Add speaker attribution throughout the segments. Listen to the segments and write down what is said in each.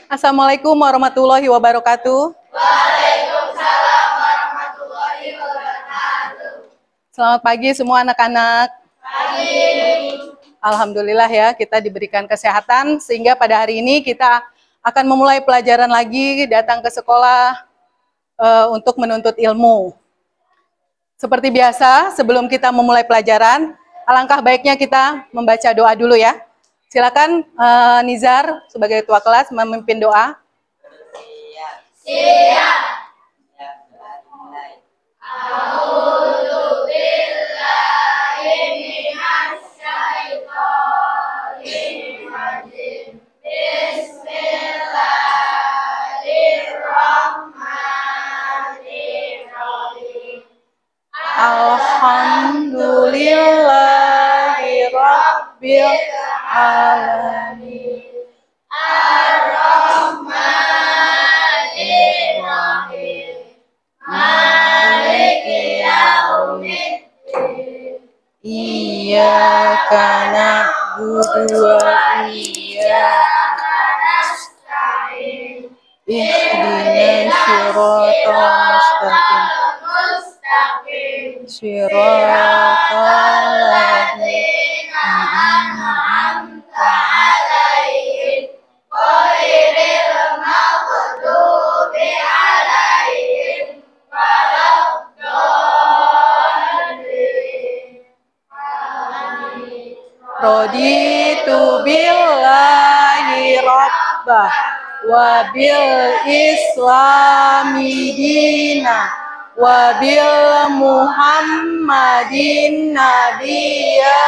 Speaker 1: Assalamualaikum warahmatullahi wabarakatuh.
Speaker 2: Waalaikumsalam warahmatullahi wabarakatuh.
Speaker 1: Selamat pagi semua anak-anak.
Speaker 2: Pagi.
Speaker 1: Alhamdulillah ya, kita diberikan kesehatan sehingga pada hari ini kita akan memulai pelajaran lagi, datang ke sekolah untuk menuntut ilmu. Seperti biasa, sebelum kita memulai pelajaran, alangkah baiknya kita membaca doa dulu ya. Silakan Nizar sebagai ketua kelas memimpin doa.
Speaker 2: Siap. A'udzu billahi minasy syaithanir rajim. Bismillahirrahmanirrahim.
Speaker 1: Alhamdulillahi Rabbil Alamin.
Speaker 2: Ar-Rahmanir-Rahim. Maliki yaumiddin.
Speaker 1: Iyyaka na'budu wa iyyaka
Speaker 2: nasta'in.
Speaker 1: ihdinas siratal mustaqim. Siratal ladzina
Speaker 2: an'amta 'alaihim ghairil maghdubi 'alaihim waladdallin. Amin.
Speaker 1: Raditu billahi rabbah wa bil islami dina wa bil muhammadin nabiyya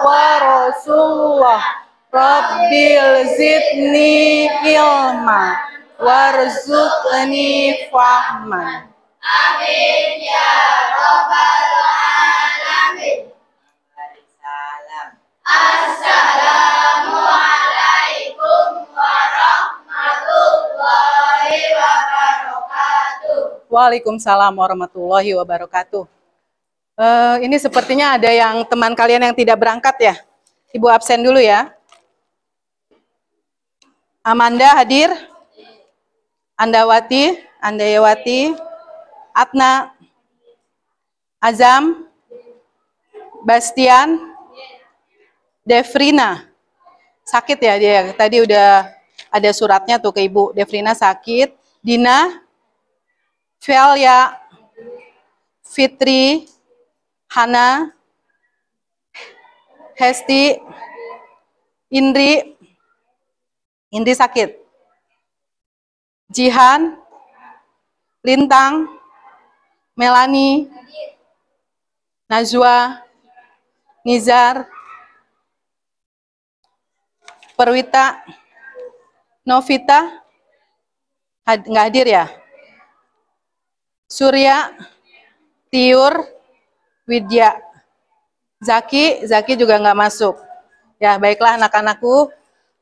Speaker 1: wa rasulullah rabbil zidni ilma warzuqni fahman.
Speaker 2: Amin ya rabbal alamin. Assalamualaikum warahmatullahi wabarakatuh.
Speaker 1: Waalaikumsalam warahmatullahi wabarakatuh. Ini sepertinya ada yang teman kalian yang tidak berangkat ya. Ibu absen dulu ya. Amanda hadir. Andayawati, Atna, Azam, Bastian, Devrina. Sakit ya dia. Tadi udah ada suratnya tuh ke Ibu. Devrina sakit. Dina, Velia, Fitri, Hana, Hesti, Indri sakit. Jihan, Lintang, Melani, Najwa, Nizar, Perwita, Novita, nggak hadir ya? Surya, Tiur, Widya, Zaki juga nggak masuk. Ya, baiklah anak-anakku,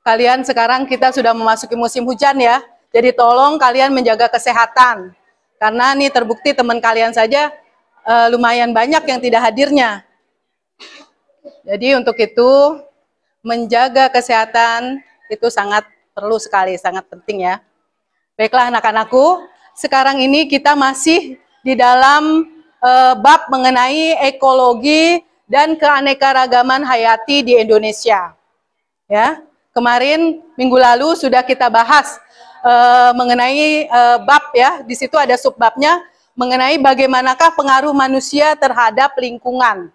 Speaker 1: kalian sekarang kita sudah memasuki musim hujan ya. Jadi tolong kalian menjaga kesehatan. Karena nih terbukti teman kalian saja lumayan banyak yang tidak hadirnya. Jadi untuk itu menjaga kesehatan itu sangat perlu sekali, sangat penting ya. Baiklah anak-anakku, sekarang ini kita masih di dalam bab mengenai ekologi dan keanekaragaman hayati di Indonesia. Ya, kemarin minggu lalu sudah kita bahas mengenai bab ya, di situ ada subbabnya mengenai bagaimanakah pengaruh manusia terhadap lingkungan.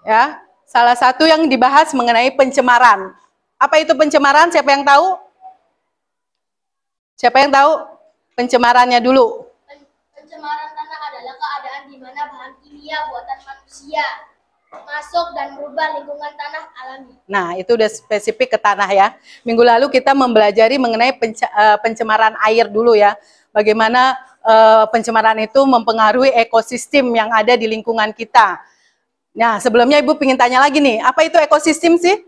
Speaker 1: Ya, salah satu yang dibahas mengenai pencemaran. Apa itu pencemaran? Siapa yang tahu? Siapa yang tahu? Pencemarannya dulu.
Speaker 2: Pencemaran tanah adalah keadaan di mana bahan kimia buatan manusia masuk dan merubah lingkungan tanah alami.
Speaker 1: Nah, itu udah spesifik ke tanah ya. Minggu lalu kita mempelajari mengenai pencemaran air dulu ya. Bagaimana pencemaran itu mempengaruhi ekosistem yang ada di lingkungan kita. Nah, sebelumnya Ibu ingin tanya lagi nih, apa itu ekosistem sih?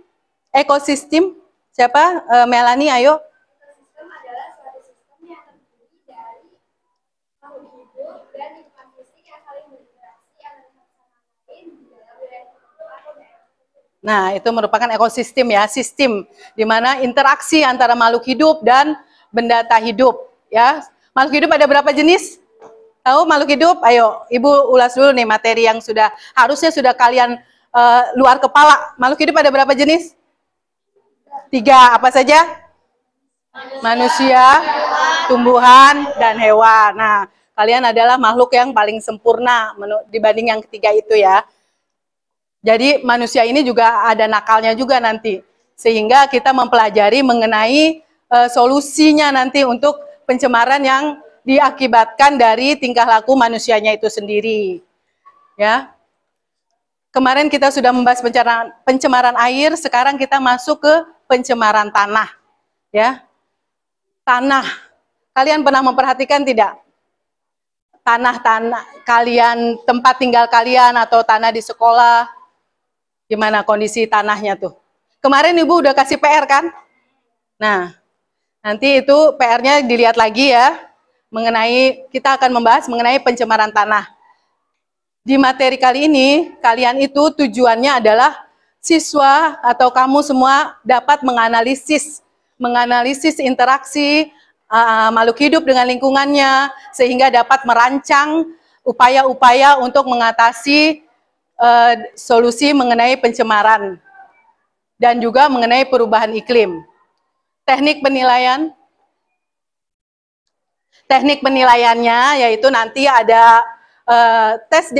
Speaker 1: Ekosistem? Siapa? Melani, ayo.
Speaker 2: Ekosistem adalah suatu sistem yang terdiri dari makhluk hidup dan lingkungan fisik yang saling berinteraksi antara satu sama lain di dalam wilayah tertentu atau daerah tertentu.
Speaker 1: Nah, itu merupakan ekosistem ya, sistem di mana interaksi antara makhluk hidup dan benda tak hidup ya. Makhluk hidup ada berapa jenis? Tahu makhluk hidup? Ayo, Ibu ulas dulu nih materi yang harusnya sudah kalian luar kepala. Makhluk hidup ada berapa jenis? 3, apa saja? Manusia, tumbuhan, dan hewan. Nah, kalian adalah makhluk yang paling sempurna dibanding yang ketiga itu ya. Jadi manusia ini juga ada nakalnya juga nanti. Sehingga kita mempelajari mengenai solusinya nanti untuk pencemaran yang diakibatkan dari tingkah laku manusianya itu sendiri. Ya. Kemarin kita sudah membahas pencemaran air, sekarang kita masuk ke pencemaran tanah. Ya. Tanah. Kalian pernah memperhatikan tidak? Tanah-tanah kalian, tempat tinggal kalian atau tanah di sekolah, gimana kondisi tanahnya tuh? Kemarin Ibu udah kasih PR kan? Nah, nanti itu PR-nya dilihat lagi ya, kita akan membahas mengenai pencemaran tanah. Di materi kali ini, kalian itu tujuannya adalah siswa atau kamu semua dapat menganalisis interaksi makhluk hidup dengan lingkungannya, sehingga dapat merancang upaya-upaya untuk mengatasi solusi mengenai pencemaran dan juga mengenai perubahan iklim. Teknik penilaiannya yaitu nanti ada tes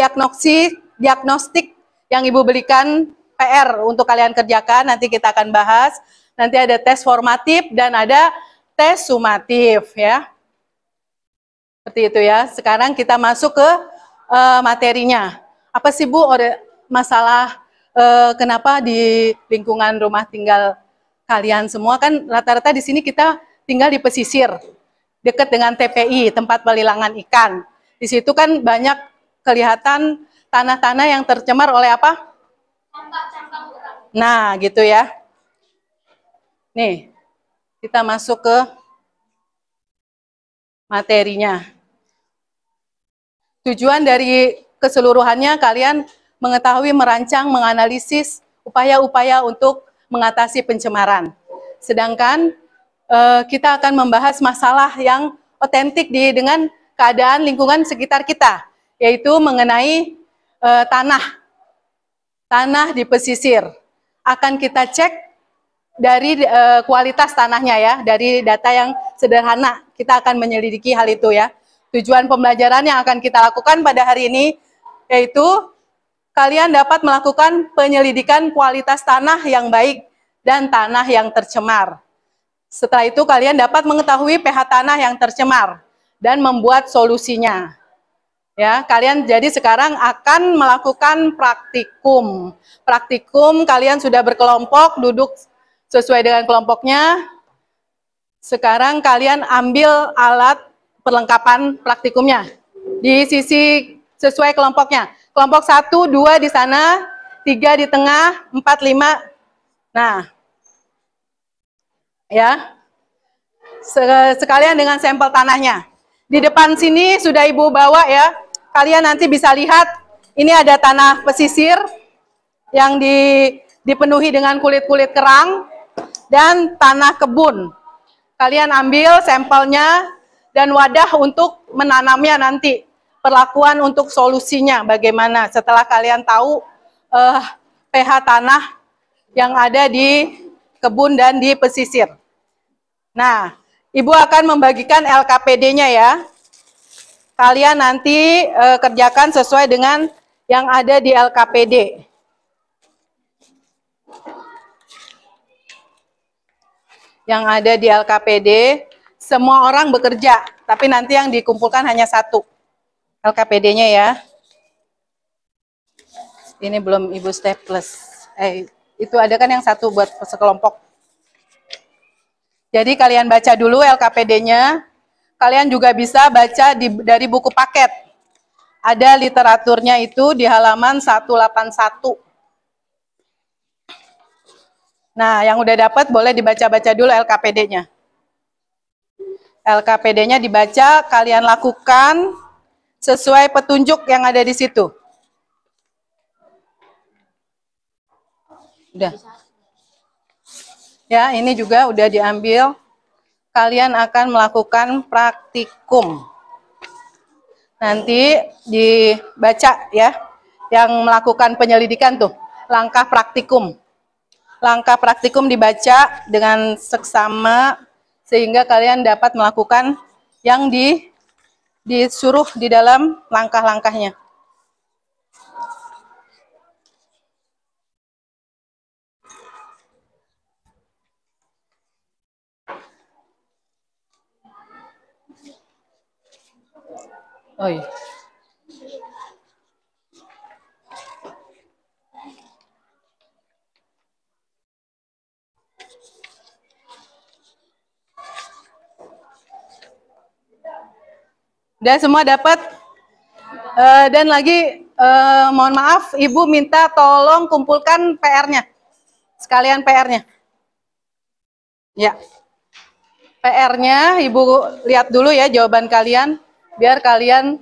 Speaker 1: diagnostik yang Ibu berikan PR untuk kalian kerjakan, nanti kita akan bahas. Nanti ada tes formatif dan ada tes sumatif ya. Seperti itu ya. Sekarang kita masuk ke materinya. Apa sih Bu masalah kenapa di lingkungan rumah tinggal kalian semua kan rata-rata di sini kita tinggal di pesisir, dekat dengan TPI, tempat pelelangan ikan. Di situ kan banyak kelihatan tanah-tanah yang tercemar oleh apa? Nah, gitu ya. Nih, kita masuk ke materinya. Tujuan dari keseluruhannya kalian mengetahui, merancang, menganalisis upaya-upaya untuk mengatasi pencemaran. Sedangkan kita akan membahas masalah yang otentik dengan keadaan lingkungan sekitar kita, yaitu mengenai tanah di pesisir. Akan kita cek dari kualitas tanahnya ya, dari data yang sederhana, kita akan menyelidiki hal itu ya. Tujuan pembelajaran yang akan kita lakukan pada hari ini, yaitu kalian dapat melakukan penyelidikan kualitas tanah yang baik dan tanah yang tercemar. Setelah itu kalian dapat mengetahui pH tanah yang tercemar dan membuat solusinya. Ya, kalian jadi sekarang akan melakukan praktikum. Praktikum kalian sudah berkelompok, duduk sesuai dengan kelompoknya. Sekarang kalian ambil alat perlengkapan praktikumnya di sisi sesuai kelompoknya. Kelompok 1, 2 di sana, 3 di tengah, 4, 5. Nah, ya. Sekalian dengan sampel tanahnya. Di depan sini sudah Ibu bawa ya. Kalian nanti bisa lihat, ini ada tanah pesisir yang dipenuhi dengan kulit-kulit kerang dan tanah kebun. Kalian ambil sampelnya dan wadah untuk menanamnya nanti. Perlakuan untuk solusinya bagaimana setelah kalian tahu pH tanah yang ada di kebun dan di pesisir. Nah, Ibu akan membagikan LKPD-nya ya. Kalian nanti kerjakan sesuai dengan yang ada di LKPD. Yang ada di LKPD, semua orang bekerja, tapi nanti yang dikumpulkan hanya satu LKPD-nya ya. Ini belum Ibu staples. Itu ada kan yang satu buat sekelompok. Jadi kalian baca dulu LKPD-nya. Kalian juga bisa baca dari buku paket. Ada literaturnya itu di halaman 181. Nah, yang udah dapat boleh dibaca-baca dulu LKPD-nya. LKPD-nya dibaca, kalian lakukan sesuai petunjuk yang ada di situ. Udah. Ya, ini juga udah diambil. Kalian akan melakukan praktikum. Nanti dibaca ya, yang melakukan penyelidikan tuh, langkah praktikum. Langkah praktikum dibaca dengan seksama sehingga kalian dapat melakukan yang disuruh di dalam langkah-langkahnya. Oh iya. Udah semua dapat? Dan lagi mohon maaf, Ibu minta tolong kumpulkan PR-nya. Sekalian PR-nya. Ya. PR-nya Ibu lihat dulu ya jawaban kalian biar kalian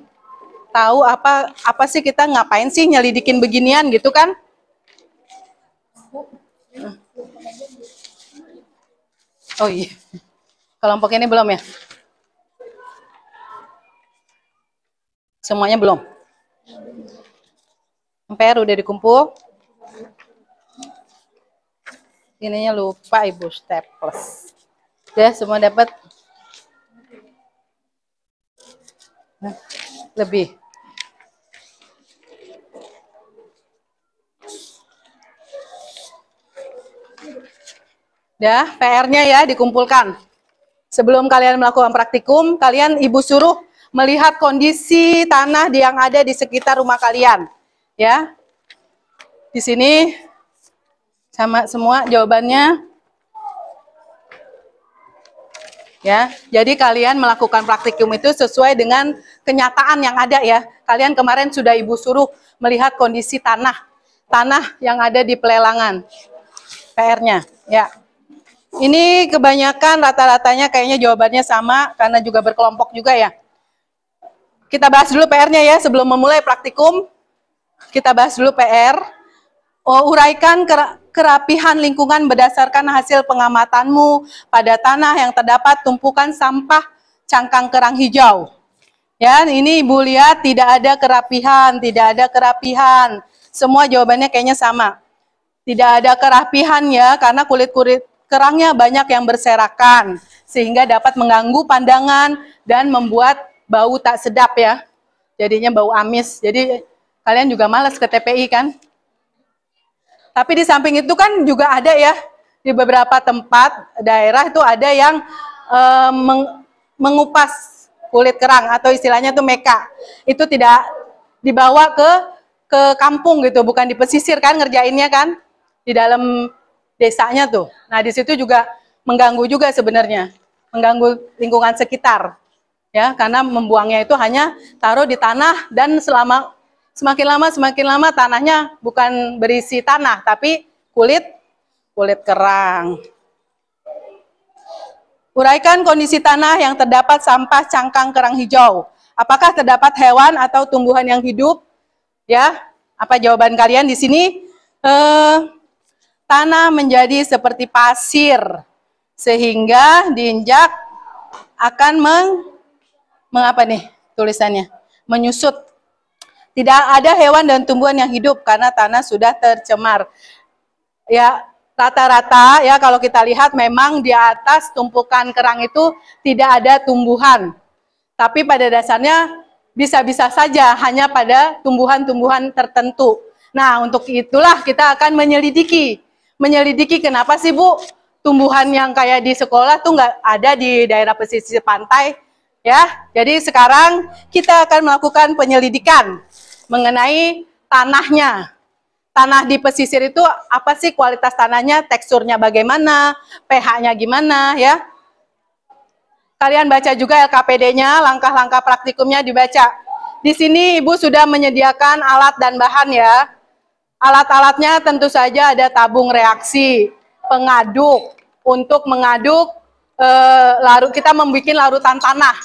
Speaker 1: tahu apa sih kita ngapain sih nyelidikin beginian gitu kan? Oh iya. Kelompok ini belum ya? Semuanya belum? PR udah dikumpul. Ininya lupa Ibu staples. Udah semua dapat? Lebih. Dah, PR-nya ya dikumpulkan. Sebelum kalian melakukan praktikum, kalian Ibu suruh melihat kondisi tanah yang ada di sekitar rumah kalian. Ya. Di sini sama semua jawabannya. Ya, jadi kalian melakukan praktikum itu sesuai dengan kenyataan yang ada ya. Kalian kemarin sudah Ibu suruh melihat kondisi tanah yang ada di pelelangan. PR-nya, ya. Ini kebanyakan rata-ratanya kayaknya jawabannya sama karena juga berkelompok juga ya. Kita bahas dulu PR-nya ya sebelum memulai praktikum. Kita bahas dulu PR. Uraikan kerapihan lingkungan berdasarkan hasil pengamatanmu pada tanah yang terdapat tumpukan sampah cangkang kerang hijau. Ya, ini Ibu lihat tidak ada kerapihan, tidak ada kerapihan. Semua jawabannya kayaknya sama. Tidak ada kerapihan ya, karena kulit-kulit kerangnya banyak yang berserakan, sehingga dapat mengganggu pandangan dan membuat bau tak sedap ya. Jadinya bau amis. Jadi kalian juga malas ke TPI kan? Tapi di samping itu kan juga ada ya, di beberapa tempat daerah itu ada yang mengupas kulit kerang atau istilahnya tuh meka. Itu tidak dibawa ke kampung gitu, bukan di pesisir kan ngerjainnya kan, di dalam desanya tuh. Nah di situ juga mengganggu juga sebenarnya, mengganggu lingkungan sekitar. Ya, karena membuangnya itu hanya taruh di tanah dan semakin lama tanahnya bukan berisi tanah tapi kulit kerang. Uraikan kondisi tanah yang terdapat sampah cangkang kerang hijau. Apakah terdapat hewan atau tumbuhan yang hidup? Ya, apa jawaban kalian di sini? Tanah menjadi seperti pasir sehingga diinjak akan mengapa nih tulisannya? Menyusut. Tidak ada hewan dan tumbuhan yang hidup karena tanah sudah tercemar. Ya, rata-rata ya kalau kita lihat memang di atas tumpukan kerang itu tidak ada tumbuhan. Tapi pada dasarnya bisa-bisa saja hanya pada tumbuhan-tumbuhan tertentu. Nah, untuk itulah kita akan menyelidiki. Menyelidiki kenapa sih Bu tumbuhan yang kayak di sekolah tuh nggak ada di daerah pesisir pantai. Ya, jadi sekarang kita akan melakukan penyelidikan mengenai tanahnya. Tanah di pesisir itu apa sih kualitas tanahnya, teksturnya bagaimana, pH-nya gimana ya. Kalian baca juga LKPD-nya, langkah-langkah praktikumnya dibaca. Di sini Ibu sudah menyediakan alat dan bahan ya. Alat-alatnya tentu saja ada tabung reaksi, pengaduk. Untuk mengaduk, kita membuat larutan tanah.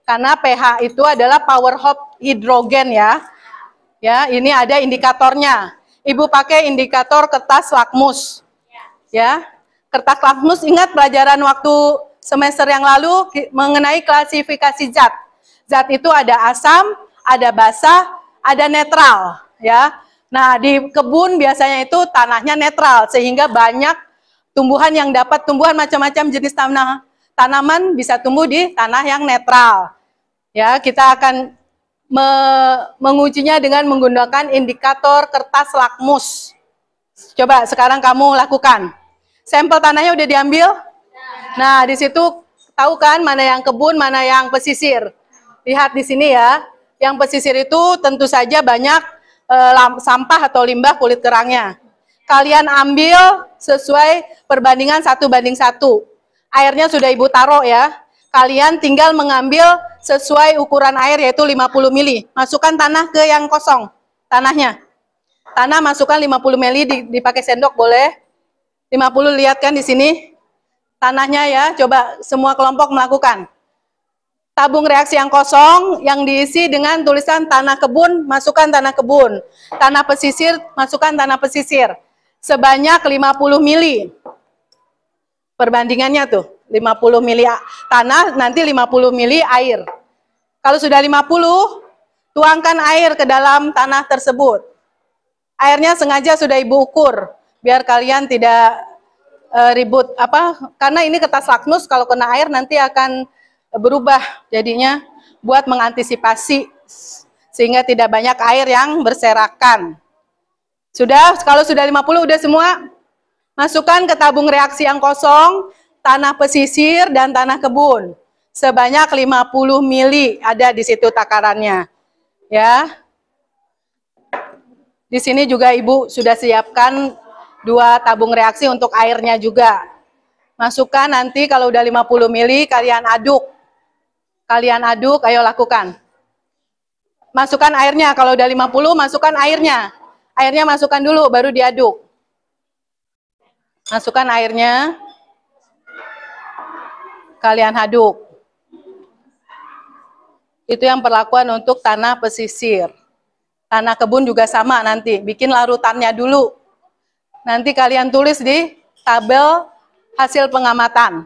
Speaker 1: Karena pH itu adalah power hop hidrogen ya. Ya, ini ada indikatornya. Ibu pakai indikator kertas lakmus. Ya, kertas lakmus, ingat pelajaran waktu semester yang lalu mengenai klasifikasi zat. Zat itu ada asam, ada basah, ada netral, ya. Nah, di kebun biasanya itu tanahnya netral sehingga banyak tumbuhan yang dapat tumbuhan macam-macam jenis tanaman bisa tumbuh di tanah yang netral. Ya, kita akan mengujinya dengan menggunakan indikator kertas lakmus. Coba sekarang kamu lakukan. Sampel tanahnya udah diambil? Nah, di situ tahu kan mana yang kebun, mana yang pesisir. Lihat di sini ya. Yang pesisir itu tentu saja banyak sampah atau limbah kulit kerangnya. Kalian ambil sesuai perbandingan 1:1. Airnya sudah Ibu taruh ya. Kalian tinggal mengambil sesuai ukuran air yaitu 50 mili. Masukkan tanah ke yang kosong, tanahnya. Tanah masukkan 50 mili, dipakai sendok boleh. 50, lihat kan di sini tanahnya ya, coba semua kelompok melakukan. Tabung reaksi yang kosong yang diisi dengan tulisan tanah kebun, masukkan tanah kebun. Tanah pesisir, masukkan tanah pesisir. Sebanyak 50 mili. Perbandingannya tuh, 50 mili tanah, nanti 50 mili air. Kalau sudah 50, tuangkan air ke dalam tanah tersebut. Airnya sengaja sudah Ibu ukur, biar kalian tidak ribut karena ini kertas lakmus kalau kena air nanti akan berubah jadinya, buat mengantisipasi sehingga tidak banyak air yang berserakan. Kalau sudah 50 udah semua, masukkan ke tabung reaksi yang kosong tanah pesisir dan tanah kebun sebanyak 50 mili, ada di situ takarannya ya. Di sini juga Ibu sudah siapkan 2 tabung reaksi untuk airnya juga. Masukkan nanti kalau udah 50 mili kalian aduk. Kalian aduk, ayo lakukan. Masukkan airnya, kalau udah 50 masukkan airnya. Airnya masukkan dulu baru diaduk. Masukkan airnya. Kalian aduk. Itu yang perlakuan untuk tanah pesisir. Tanah kebun juga sama nanti, bikin larutannya dulu. Nanti kalian tulis di tabel hasil pengamatan.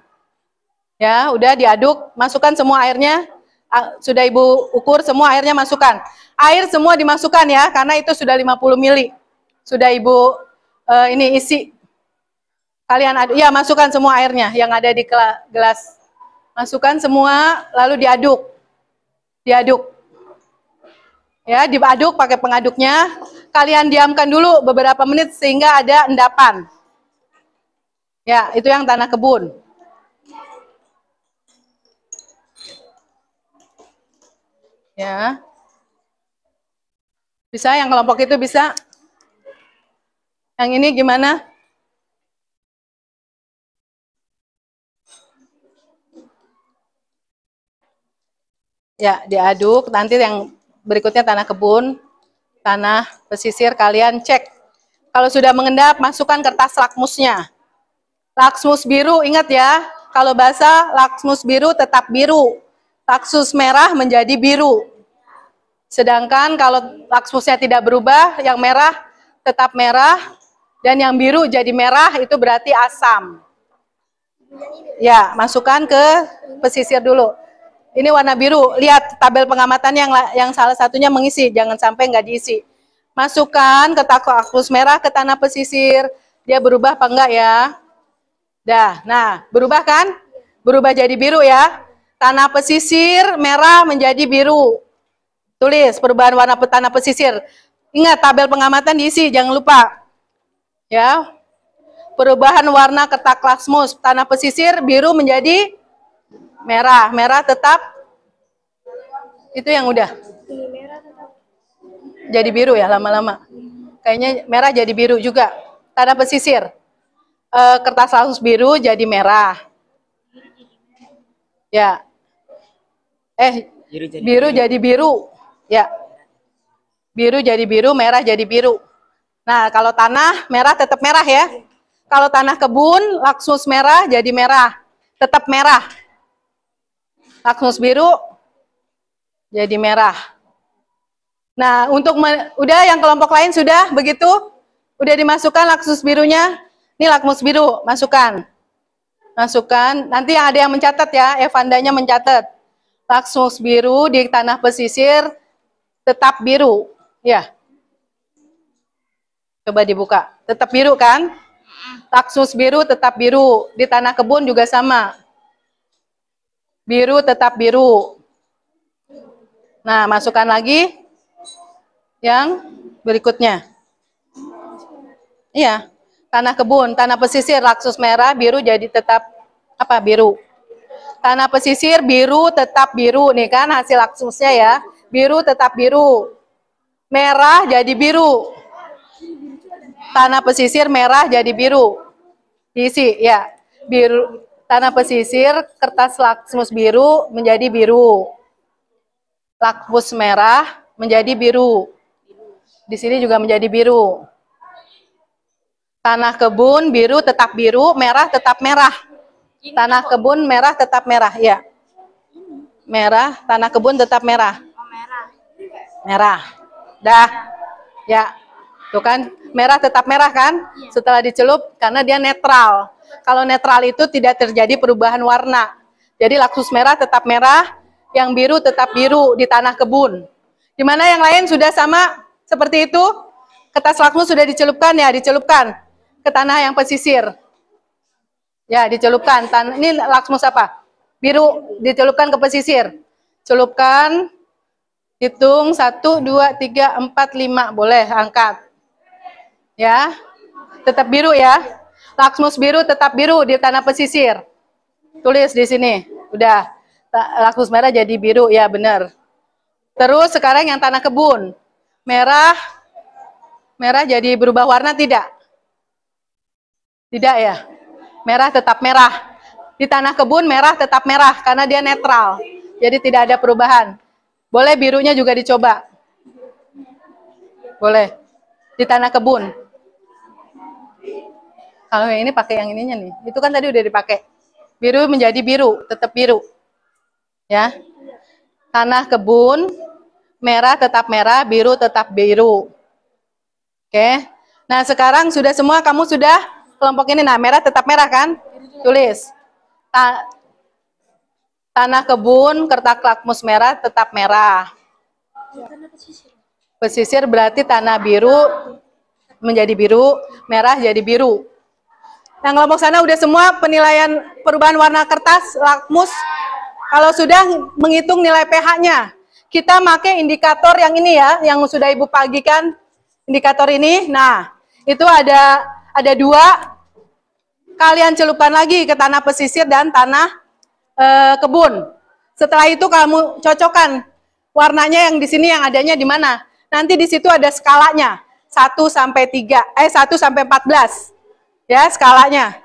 Speaker 1: Ya, udah diaduk, masukkan semua airnya. Sudah Ibu ukur semua airnya, masukkan. Air semua dimasukkan ya, karena itu sudah 50 mili. Sudah Ibu ini isi. Kalian aduk, ya masukkan semua airnya yang ada di gelas. Masukkan semua, lalu diaduk. Diaduk. Ya, diaduk pakai pengaduknya. Kalian diamkan dulu beberapa menit sehingga ada endapan. Ya, itu yang tanah kebun. Ya. Bisa yang kelompok itu bisa? Yang ini gimana? Ya, diaduk. Nanti yang berikutnya tanah kebun, tanah pesisir, kalian cek. Kalau sudah mengendap, masukkan kertas lakmusnya. Lakmus biru, ingat ya, kalau basah lakmus biru tetap biru. Lakmus merah menjadi biru. Sedangkan kalau lakmusnya tidak berubah, yang merah tetap merah, dan yang biru jadi merah, itu berarti asam. Ya, masukkan ke pesisir dulu. Ini warna biru, lihat tabel pengamatan yang salah satunya mengisi, jangan sampai nggak diisi. Masukkan ke lakmus merah ke tanah pesisir, dia berubah apa enggak ya? Dah, nah berubah kan? Berubah jadi biru ya. Tanah pesisir merah menjadi biru. Tulis perubahan warna tanah pesisir. Ingat tabel pengamatan diisi, jangan lupa. Ya. Perubahan warna kertas lakmus tanah pesisir biru menjadi merah. Merah tetap. Itu yang udah. Jadi biru ya lama-lama. Kayaknya merah jadi biru juga. Tanah pesisir. Kertas lakmus biru jadi merah. Ya. Biru jadi biru. Ya. Biru jadi biru, merah jadi biru. Nah, kalau tanah merah tetap merah ya. Kalau tanah kebun, lakmus merah jadi merah. Tetap merah. Lakmus biru jadi merah. Nah, udah yang kelompok lain sudah begitu? Udah dimasukkan lakmus birunya? Ini lakmus biru, masukkan. Masukkan. Nanti yang ada yang mencatat ya, Evandanya mencatat. Lakmus biru di tanah pesisir tetap biru. Ya. Coba dibuka. Tetap biru kan? Lakmus biru tetap biru. Di tanah kebun juga sama. Biru tetap biru. Nah, masukkan lagi yang berikutnya. Iya, tanah kebun, tanah pesisir, laksus merah, biru jadi tetap apa? Biru. Tanah pesisir biru tetap biru nih kan hasil laksusnya ya. Biru tetap biru. Merah jadi biru. Tanah pesisir merah jadi biru. Diisi ya. Biru tanah pesisir kertas lakmus biru menjadi biru. Lakmus merah menjadi biru. Di sini juga menjadi biru. Tanah kebun biru tetap biru, merah tetap merah. Tanah kebun merah tetap merah, ya. Merah, tanah kebun tetap merah. Merah. Dah. Ya. Tuh kan, merah tetap merah kan? Setelah dicelup karena dia netral. Kalau netral itu tidak terjadi perubahan warna. Jadi laksus merah tetap merah, yang biru tetap biru di tanah kebun. Di mana yang lain sudah sama seperti itu? Kertas lakmus sudah dicelupkan ya, dicelupkan ke tanah yang pesisir. Ya, dicelupkan. Ini lakmus apa? Biru, dicelupkan ke pesisir. Celupkan, hitung 1, 2, 3, 4, 5. Boleh, angkat. Ya, tetap biru ya. Lakmus biru tetap biru di tanah pesisir. Tulis di sini. Udah, lakmus merah jadi biru, ya benar. Terus sekarang yang tanah kebun. Merah, merah jadi berubah warna tidak? Tidak ya? Merah tetap merah. Di tanah kebun merah tetap merah karena dia netral. Jadi tidak ada perubahan. Boleh birunya juga dicoba. Boleh. Di tanah kebun. Kalau yang ini pakai yang ininya nih. Itu kan tadi udah dipakai. Biru menjadi biru, tetap biru. Ya. Tanah kebun, merah tetap merah, biru tetap biru. Oke. Nah, sekarang sudah semua kamu sudah kelompok ini. Nah, merah tetap merah kan? Tulis. Tanah kebun, kertas lakmus merah tetap merah. Pesisir berarti tanah biru menjadi biru, merah jadi biru. Yang kelompok sana udah semua penilaian perubahan warna kertas lakmus. Kalau sudah menghitung nilai pH-nya, kita pakai indikator yang ini ya, yang sudah Ibu bagikan. Indikator ini, nah itu ada dua. Kalian celupkan lagi ke tanah pesisir dan tanah kebun. Setelah itu kamu cocokkan warnanya yang di sini yang adanya di mana. Nanti di situ ada skalanya 1 sampai 1 sampai 14. Ya, skalanya.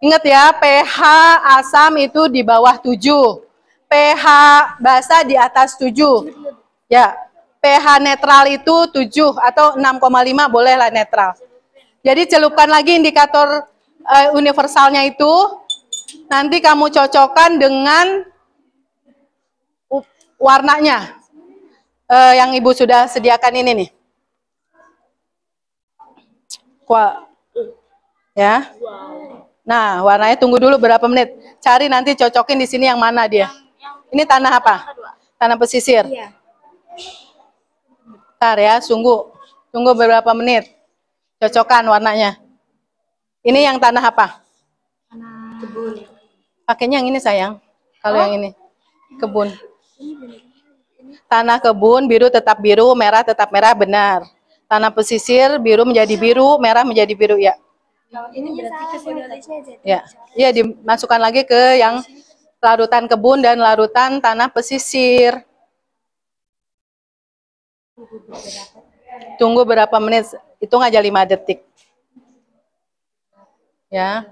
Speaker 1: Ingat ya, pH asam itu di bawah 7. pH basa di atas 7. Ya, pH netral itu 7 atau 6,5 bolehlah netral. Jadi celupkan lagi indikator universalnya itu. Nanti kamu cocokkan dengan warnanya. Yang Ibu sudah sediakan ini nih. Ya. Nah, warnanya tunggu dulu berapa menit. Cari nanti cocokin di sini yang mana dia. Ini tanah apa? Tanah pesisir. Bentar ya, tunggu beberapa menit. Cocokkan warnanya. Ini yang tanah apa?
Speaker 2: Tanah kebun.
Speaker 1: Pakainya yang ini sayang. Kalau yang ini kebun. Tanah kebun biru tetap biru, merah tetap merah, benar. Tanah pesisir biru menjadi biru, merah menjadi biru ya.
Speaker 2: Ini berarti kesimpulannya
Speaker 1: Ya, ya dimasukkan lagi ke yang larutan kebun dan larutan tanah pesisir. Tunggu berapa menit? Hitung aja 5 detik. Ya,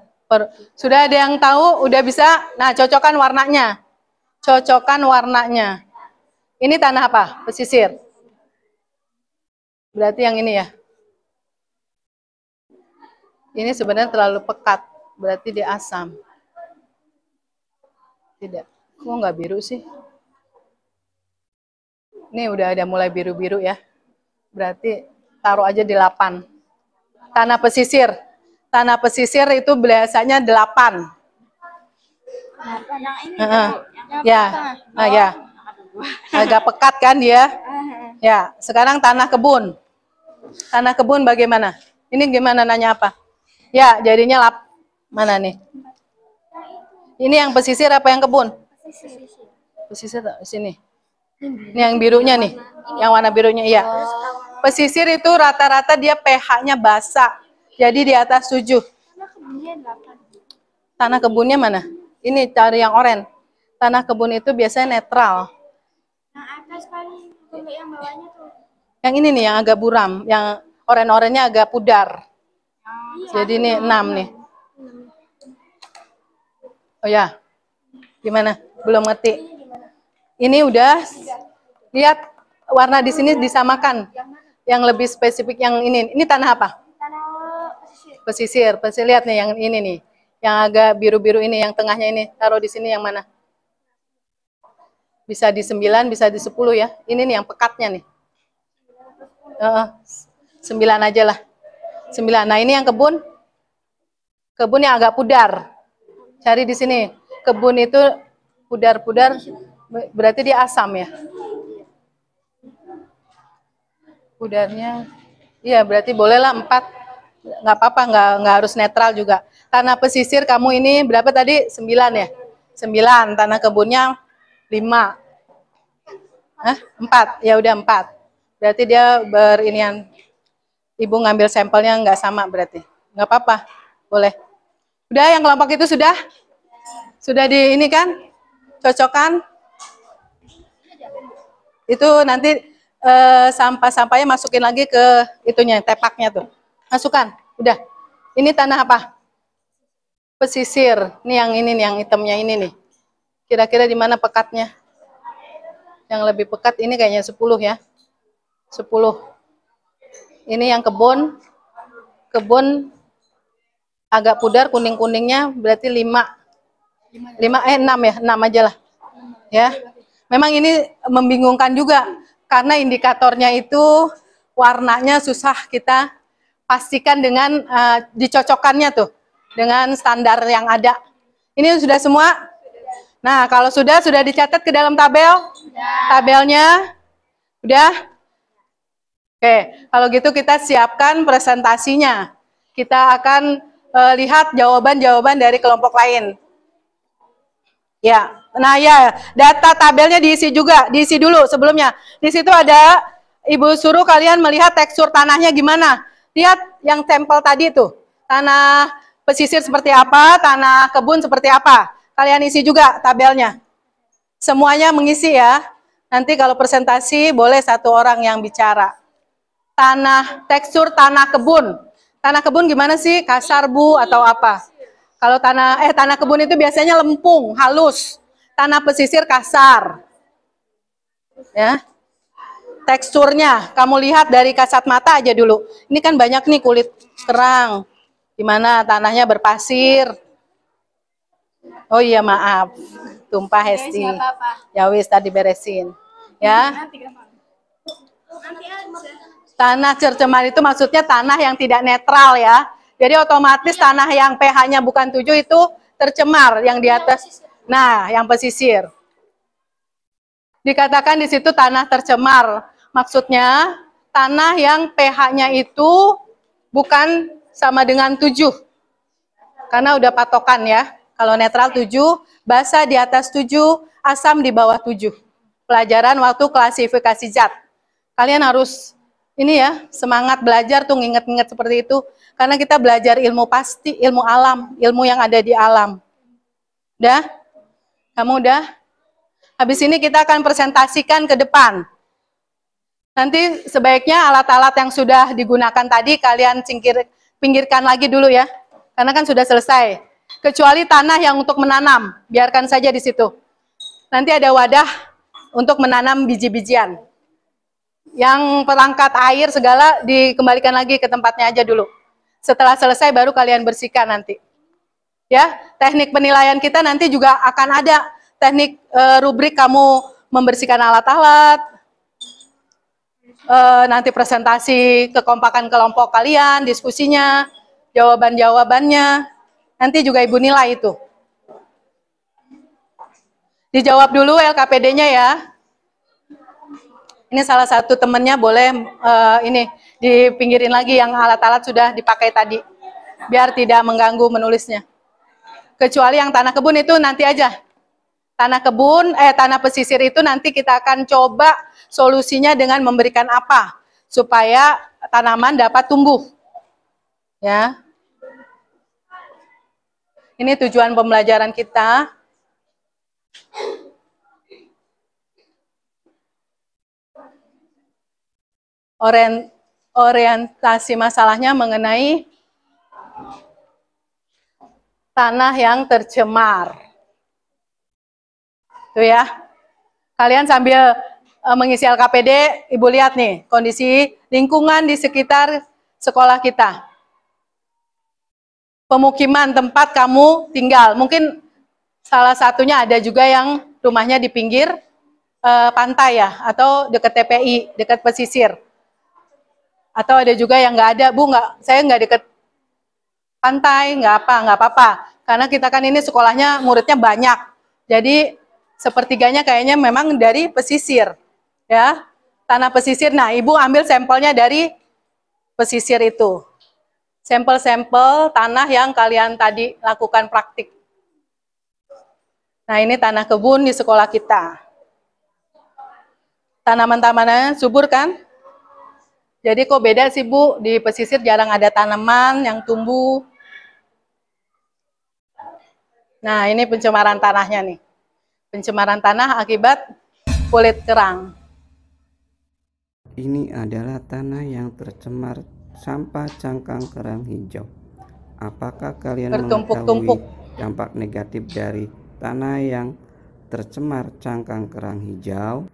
Speaker 1: sudah ada yang tahu? Udah bisa? Nah, cocokkan warnanya. Cocokkan warnanya. Ini tanah apa? Pesisir. Berarti yang ini ya. Ini sebenarnya terlalu pekat. Berarti dia asam. Tidak. Kok nggak biru sih? Ini udah ada mulai biru-biru ya. Berarti taruh aja di 8. Tanah pesisir. Tanah pesisir itu biasanya 8.
Speaker 3: Yang ini
Speaker 1: Ya, nah ya, agak pekat kan dia. Ya, sekarang tanah kebun. Tanah kebun bagaimana? Ini gimana nanya apa? Ya, jadinya mana nih? Ini yang pesisir apa yang kebun? Pesisir sini. Ini yang birunya nih, yang warna birunya iya. Pesisir itu rata-rata dia pH-nya basa, jadi di atas 7. Tanah kebunnya mana? Ini cari yang oranye. Tanah kebun itu biasanya netral.
Speaker 3: Yang atas paling untuk yang bawahnya tuh.
Speaker 1: Yang ini nih yang agak buram, yang oranye-oranye agak pudar. Jadi ini 6 nih. Oh ya, gimana? Belum ngerti. Ini udah, lihat warna di sini disamakan. Yang lebih spesifik yang ini. Ini tanah apa?
Speaker 3: Tanah
Speaker 1: Pesisir. Pesisir, lihat nih yang ini nih. Yang agak biru-biru ini, yang tengahnya ini. Taruh di sini yang mana? Bisa di 9, bisa di 10 ya. Ini nih yang pekatnya nih. 9 aja lah. 9. Nah ini yang kebun. Kebun yang agak pudar. Cari di sini. Kebun itu pudar-pudar, berarti dia asam ya. Pudarnya, iya berarti bolehlah 4. Nggak apa-apa, nggak harus netral juga. Tanah pesisir kamu ini berapa tadi? 9 ya? 9. Tanah kebunnya 5. 4. Ya udah 4. Berarti dia berinian. Ibu ngambil sampelnya nggak sama berarti. Nggak apa-apa, boleh. Udah yang kelompok itu sudah? Sudah di ini kan? Cocokkan? Itu nanti sampah-sampahnya masukin lagi ke itunya, tepaknya tuh. Masukkan, udah. Ini tanah apa? Pesisir. Ini yang ini nih, yang hitamnya ini nih. Kira-kira di mana pekatnya? Yang lebih pekat ini kayaknya 10 ya. 10. Ini yang kebun. Kebun agak pudar, kuning-kuningnya berarti 5. 6 ya, 6 aja lah. Ya. Memang ini membingungkan juga karena indikatornya itu warnanya susah kita pastikan dengan dicocokkannya tuh dengan standar yang ada. Ini sudah semua? Nah, kalau sudah dicatat ke dalam tabel? Tabelnya udah? Oke, kalau gitu kita siapkan presentasinya. Kita akan lihat jawaban-jawaban dari kelompok lain. Ya, nah ya, data tabelnya diisi juga, diisi dulu sebelumnya. Di situ ada, Ibu suruh kalian melihat tekstur tanahnya gimana. Lihat yang sampel tadi tuh, tanah pesisir seperti apa, tanah kebun seperti apa. Kalian isi juga tabelnya. Semuanya mengisi ya. Nanti kalau presentasi boleh 1 orang yang bicara. Tekstur tanah kebun. Tanah kebun gimana sih? Kasar Bu atau apa? Kalau tanah kebun itu biasanya lempung, halus. Tanah pesisir kasar. Ya. Teksturnya, kamu lihat dari kasat mata aja dulu. Ini kan banyak nih kulit kerang. Gimana tanahnya berpasir. Oh iya maaf. Tumpah Hesti. Ya wis tadi beresin. Ya. Tanah tercemar itu maksudnya tanah yang tidak netral ya. Jadi otomatis tanah yang pH-nya bukan 7 itu tercemar yang di atas. Nah, yang pesisir. Dikatakan di situ tanah tercemar. Maksudnya tanah yang pH-nya itu bukan sama dengan 7. Karena udah patokan ya. Kalau netral 7, basa di atas 7, asam di bawah 7. Pelajaran waktu klasifikasi zat. Kalian harus ini ya, semangat belajar tuh nginget-nginget seperti itu. Karena kita belajar ilmu pasti, ilmu alam, ilmu yang ada di alam. Udah? Kamu udah? Habis ini kita akan presentasikan ke depan. Nanti sebaiknya alat-alat yang sudah digunakan tadi kalian pinggirkan lagi dulu ya. Karena kan sudah selesai. Kecuali tanah yang untuk menanam, biarkan saja di situ. Nanti ada wadah untuk menanam biji-bijian. Yang perangkat air segala dikembalikan lagi ke tempatnya aja dulu. Setelah selesai baru kalian bersihkan nanti. Ya, teknik penilaian kita nanti juga akan ada teknik rubrik kamu membersihkan alat-alat. nanti presentasi kekompakan kelompok kalian, diskusinya, jawaban-jawabannya. Nanti juga Ibu nilai itu. Dijawab dulu LKPD-nya ya. Ini salah satu temennya boleh ini dipinggirin lagi yang alat-alat sudah dipakai tadi. Biar tidak mengganggu menulisnya. Kecuali yang tanah kebun itu nanti aja. Tanah kebun, tanah pesisir itu nanti kita akan coba solusinya dengan memberikan apa supaya tanaman dapat tumbuh. Ya. Ini tujuan pembelajaran kita. Orientasi masalahnya mengenai tanah yang tercemar. Tuh ya. Kalian sambil mengisi LKPD, Ibu lihat nih kondisi lingkungan di sekitar sekolah kita. Pemukiman tempat kamu tinggal. Mungkin salah satunya ada juga yang rumahnya di pinggir pantai ya, atau dekat TPI, dekat pesisir. Atau ada juga yang nggak ada, Bu, saya nggak dekat pantai, nggak apa-apa. Karena kita kan ini sekolahnya muridnya banyak. Jadi sepertiganya kayaknya memang dari pesisir. Ya, tanah pesisir. Nah, Ibu ambil sampelnya dari pesisir itu. Sampel-sampel tanah yang kalian tadi lakukan praktik. Nah, ini tanah kebun di sekolah kita. Tanaman-tanamannya subur kan? Jadi kok beda sih Bu, di pesisir jarang ada tanaman yang tumbuh. Nah, ini pencemaran tanahnya nih. Pencemaran tanah akibat kulit kerang.
Speaker 4: Ini adalah tanah yang tercemar sampah cangkang kerang hijau. Apakah kalian mengetahui dampak negatif dari tanah yang tercemar cangkang kerang hijau?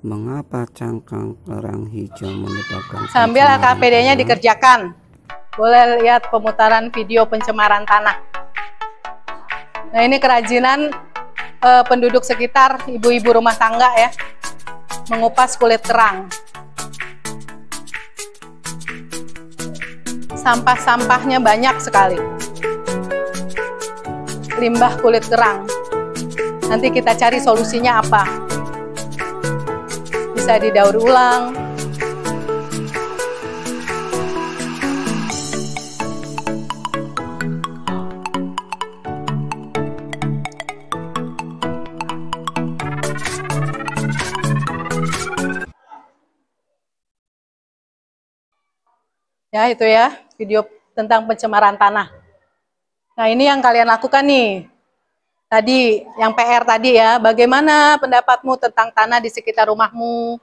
Speaker 4: Mengapa cangkang kerang hijau menyebabkan
Speaker 1: sambil LKPD-nya dikerjakan? Boleh lihat pemutaran video pencemaran tanah. Nah, ini kerajinan penduduk sekitar, ibu-ibu rumah tangga ya, mengupas kulit kerang. Sampah-sampahnya banyak sekali. Limbah kulit kerang. Nanti kita cari solusinya apa. Bisa didaur ulang. Ya, itu ya, video tentang pencemaran tanah. Nah, ini yang kalian lakukan nih. Tadi, yang PR tadi ya, bagaimana pendapatmu tentang tanah di sekitar rumahmu?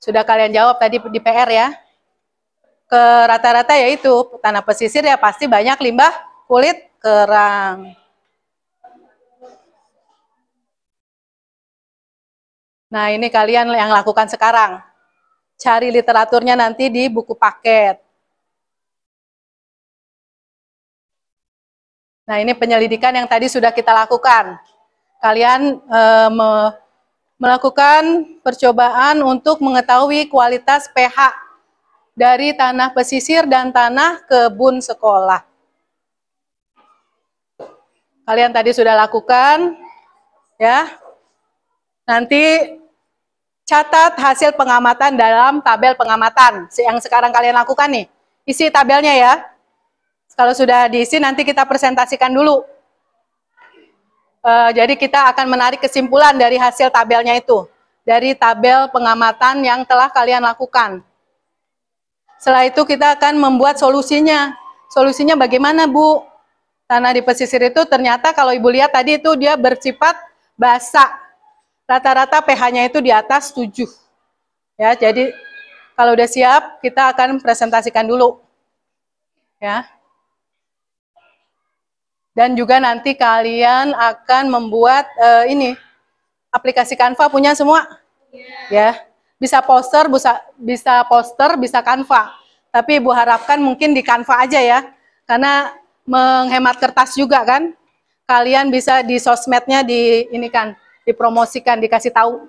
Speaker 1: Sudah kalian jawab tadi di PR ya. Ke rata-rata yaitu, tanah pesisir ya pasti banyak limbah kulit kerang. Nah, ini kalian yang lakukan sekarang. Cari literaturnya nanti di buku paket. Nah, ini penyelidikan yang tadi sudah kita lakukan. Kalian melakukan percobaan untuk mengetahui kualitas pH dari tanah pesisir dan tanah kebun sekolah. Kalian tadi sudah lakukan, ya. Nanti catat hasil pengamatan dalam tabel pengamatan yang sekarang kalian lakukan nih. Isi tabelnya ya. Kalau sudah diisi nanti kita presentasikan dulu. Jadi kita akan menarik kesimpulan dari hasil tabelnya itu. Dari tabel pengamatan yang telah kalian lakukan. Setelah itu kita akan membuat solusinya. Solusinya bagaimana Bu? Tanah di pesisir itu ternyata kalau Ibu lihat tadi itu dia bersifat basah. Rata-rata pH-nya itu di atas 7. Ya, jadi kalau udah siap kita akan presentasikan dulu. Ya. Dan juga nanti kalian akan membuat ini aplikasi Canva punya semua, ya. Bisa poster, bisa Canva. Tapi Ibu harapkan mungkin di Canva aja ya, karena menghemat kertas juga kan. Kalian bisa di sosmednya di ini kan, dipromosikan, dikasih tahu.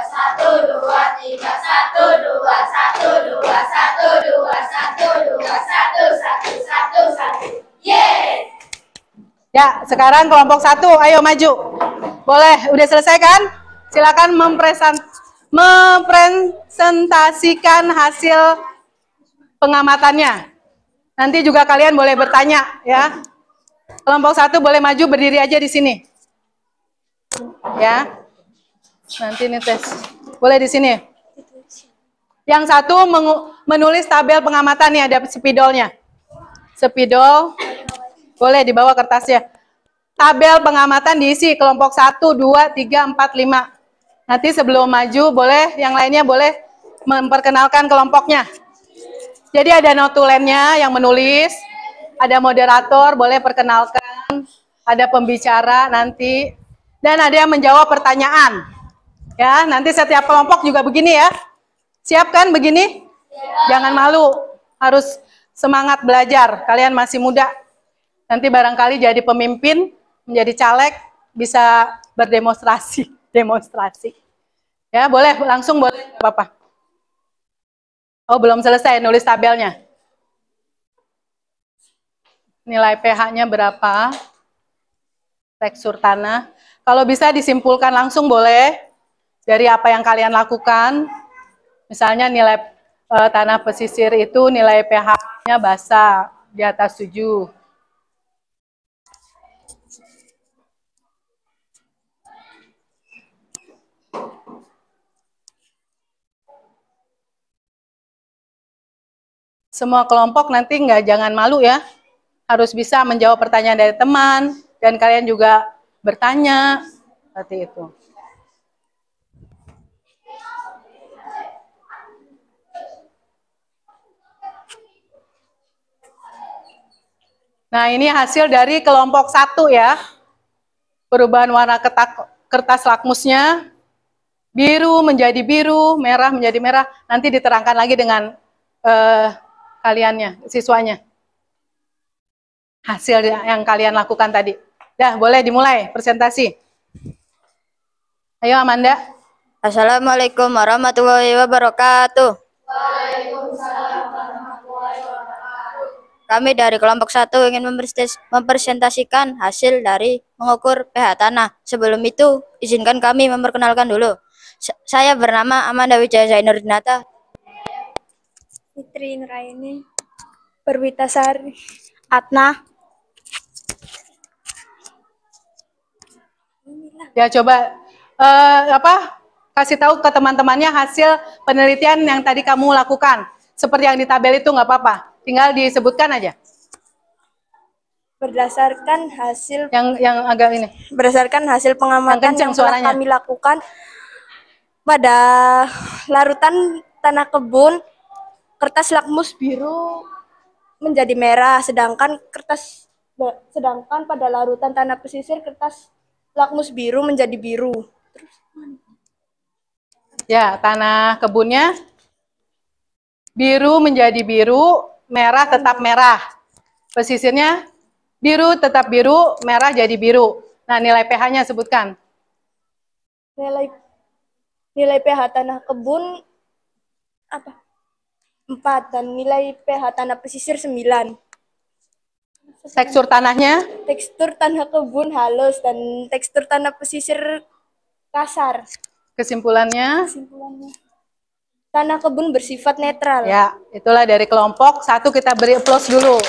Speaker 2: satu dua tiga satu dua satu dua satu dua satu dua satu satu satu satu. Yeay.
Speaker 1: Ya, sekarang kelompok 1, ayo maju. Boleh, udah selesai kan? Silakan mempresentasikan hasil pengamatannya. Nanti juga kalian boleh bertanya ya. Kelompok 1 boleh maju berdiri aja di sini. Ya. Nanti nih tes. Boleh di sini. Yang satu menulis tabel pengamatan nih, ada spidolnya. Spidol. Boleh dibawa kertasnya. Tabel pengamatan diisi kelompok 1, 2, 3, 4, 5. Nanti sebelum maju boleh, yang lainnya boleh memperkenalkan kelompoknya. Jadi ada notulennya yang menulis, ada moderator, boleh perkenalkan, ada pembicara nanti, dan ada yang menjawab pertanyaan. Ya, nanti setiap kelompok juga begini ya. Siap kan begini? Jangan malu, harus semangat belajar. Kalian masih muda. Nanti barangkali jadi pemimpin, menjadi caleg, bisa berdemonstrasi. Demonstrasi. Ya, boleh, langsung boleh, nggak apa-apa. Oh, belum selesai nulis tabelnya. Nilai pH-nya berapa? Tekstur tanah. Kalau bisa disimpulkan langsung boleh, dari apa yang kalian lakukan. Misalnya nilai tanah pesisir itu nilai pH-nya basah, di atas 7. Semua kelompok nanti jangan malu ya, harus bisa menjawab pertanyaan dari teman, dan kalian juga bertanya, seperti itu. Nah, ini hasil dari kelompok 1 ya. Perubahan warna kertas lakmusnya, biru menjadi biru, merah menjadi merah, nanti diterangkan lagi dengan kaliannya, siswanya. Hasil yang kalian lakukan tadi. Dah, boleh dimulai presentasi. Ayo Amanda.
Speaker 5: Assalamualaikum warahmatullahi wabarakatuh. Kami dari kelompok 1 ingin mempresentasikan hasil dari mengukur pH tanah. Sebelum itu, izinkan kami memperkenalkan dulu. Saya bernama Amanda Wijaya Zainurdinata.
Speaker 3: Fitri Nuraini, Perwitasari, Atna.
Speaker 1: Ya coba kasih tahu ke teman-temannya hasil penelitian yang tadi kamu lakukan. Seperti yang di tabel itu nggak apa-apa, tinggal disebutkan aja.
Speaker 3: Berdasarkan hasil pengamatan yang telah kami lakukan pada larutan tanah kebun, kertas lakmus biru menjadi merah, sedangkan pada larutan tanah pesisir kertas lakmus biru menjadi biru.
Speaker 1: Ya, tanah kebunnya biru menjadi biru, merah tetap merah. Pesisirnya biru tetap biru, merah jadi biru. Nah, nilai pH-nya sebutkan.
Speaker 3: Nilai pH tanah kebun 4 dan nilai pH tanah pesisir 9.
Speaker 1: Tekstur tanahnya?
Speaker 3: Tekstur tanah kebun halus dan tekstur tanah pesisir kasar.
Speaker 1: Kesimpulannya?
Speaker 3: Tanah kebun bersifat netral.
Speaker 1: Ya, itulah dari kelompok 1, kita beri applause dulu.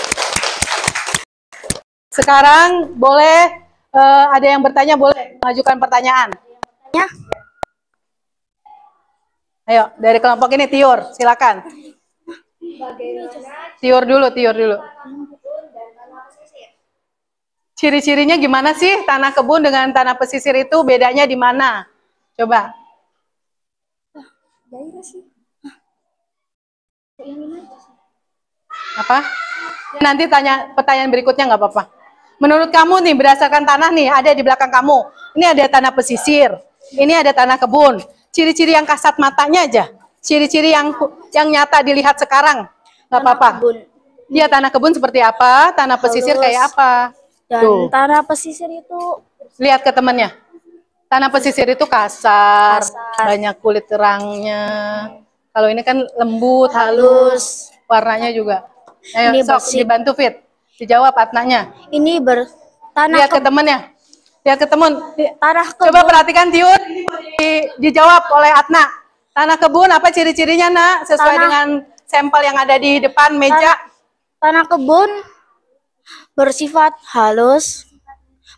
Speaker 1: Sekarang boleh ada yang bertanya, boleh mengajukan pertanyaan.
Speaker 3: Ya.
Speaker 1: Ayo, dari kelompok ini Tiur, silakan. Tiur dulu. Ciri-cirinya gimana sih tanah kebun dengan tanah pesisir itu, bedanya di mana? Coba. Apa? Nanti tanya pertanyaan berikutnya nggak apa-apa. Menurut kamu nih, berdasarkan tanah nih, ada di belakang kamu. Ini ada tanah pesisir, ini ada tanah kebun. Ciri-ciri yang kasat matanya aja. Ciri-ciri yang nyata dilihat sekarang. Nggak apa-apa. Iya, tanah kebun seperti apa, tanah pesisir kayak apa.
Speaker 3: Dan tanah pesisir itu
Speaker 1: Lihat ke temennya. Tanah pesisir itu kasar, banyak kulit terangnya. Kalau ini kan lembut, halus, warnanya juga. Ayo,
Speaker 3: Ini
Speaker 1: sok
Speaker 3: bersih.
Speaker 1: dibantu Fit. Dijawab Atnanya.
Speaker 3: ini bertanah
Speaker 1: Lihat ke temennya. Lihat ke temen.
Speaker 3: tanah kebun.
Speaker 1: Coba perhatikan Tiur. Ini mau dijawab oleh Atna. Tanah kebun apa ciri-cirinya, Nak? Sesuai dengan sampel yang ada di depan meja.
Speaker 3: Tanah kebun bersifat halus,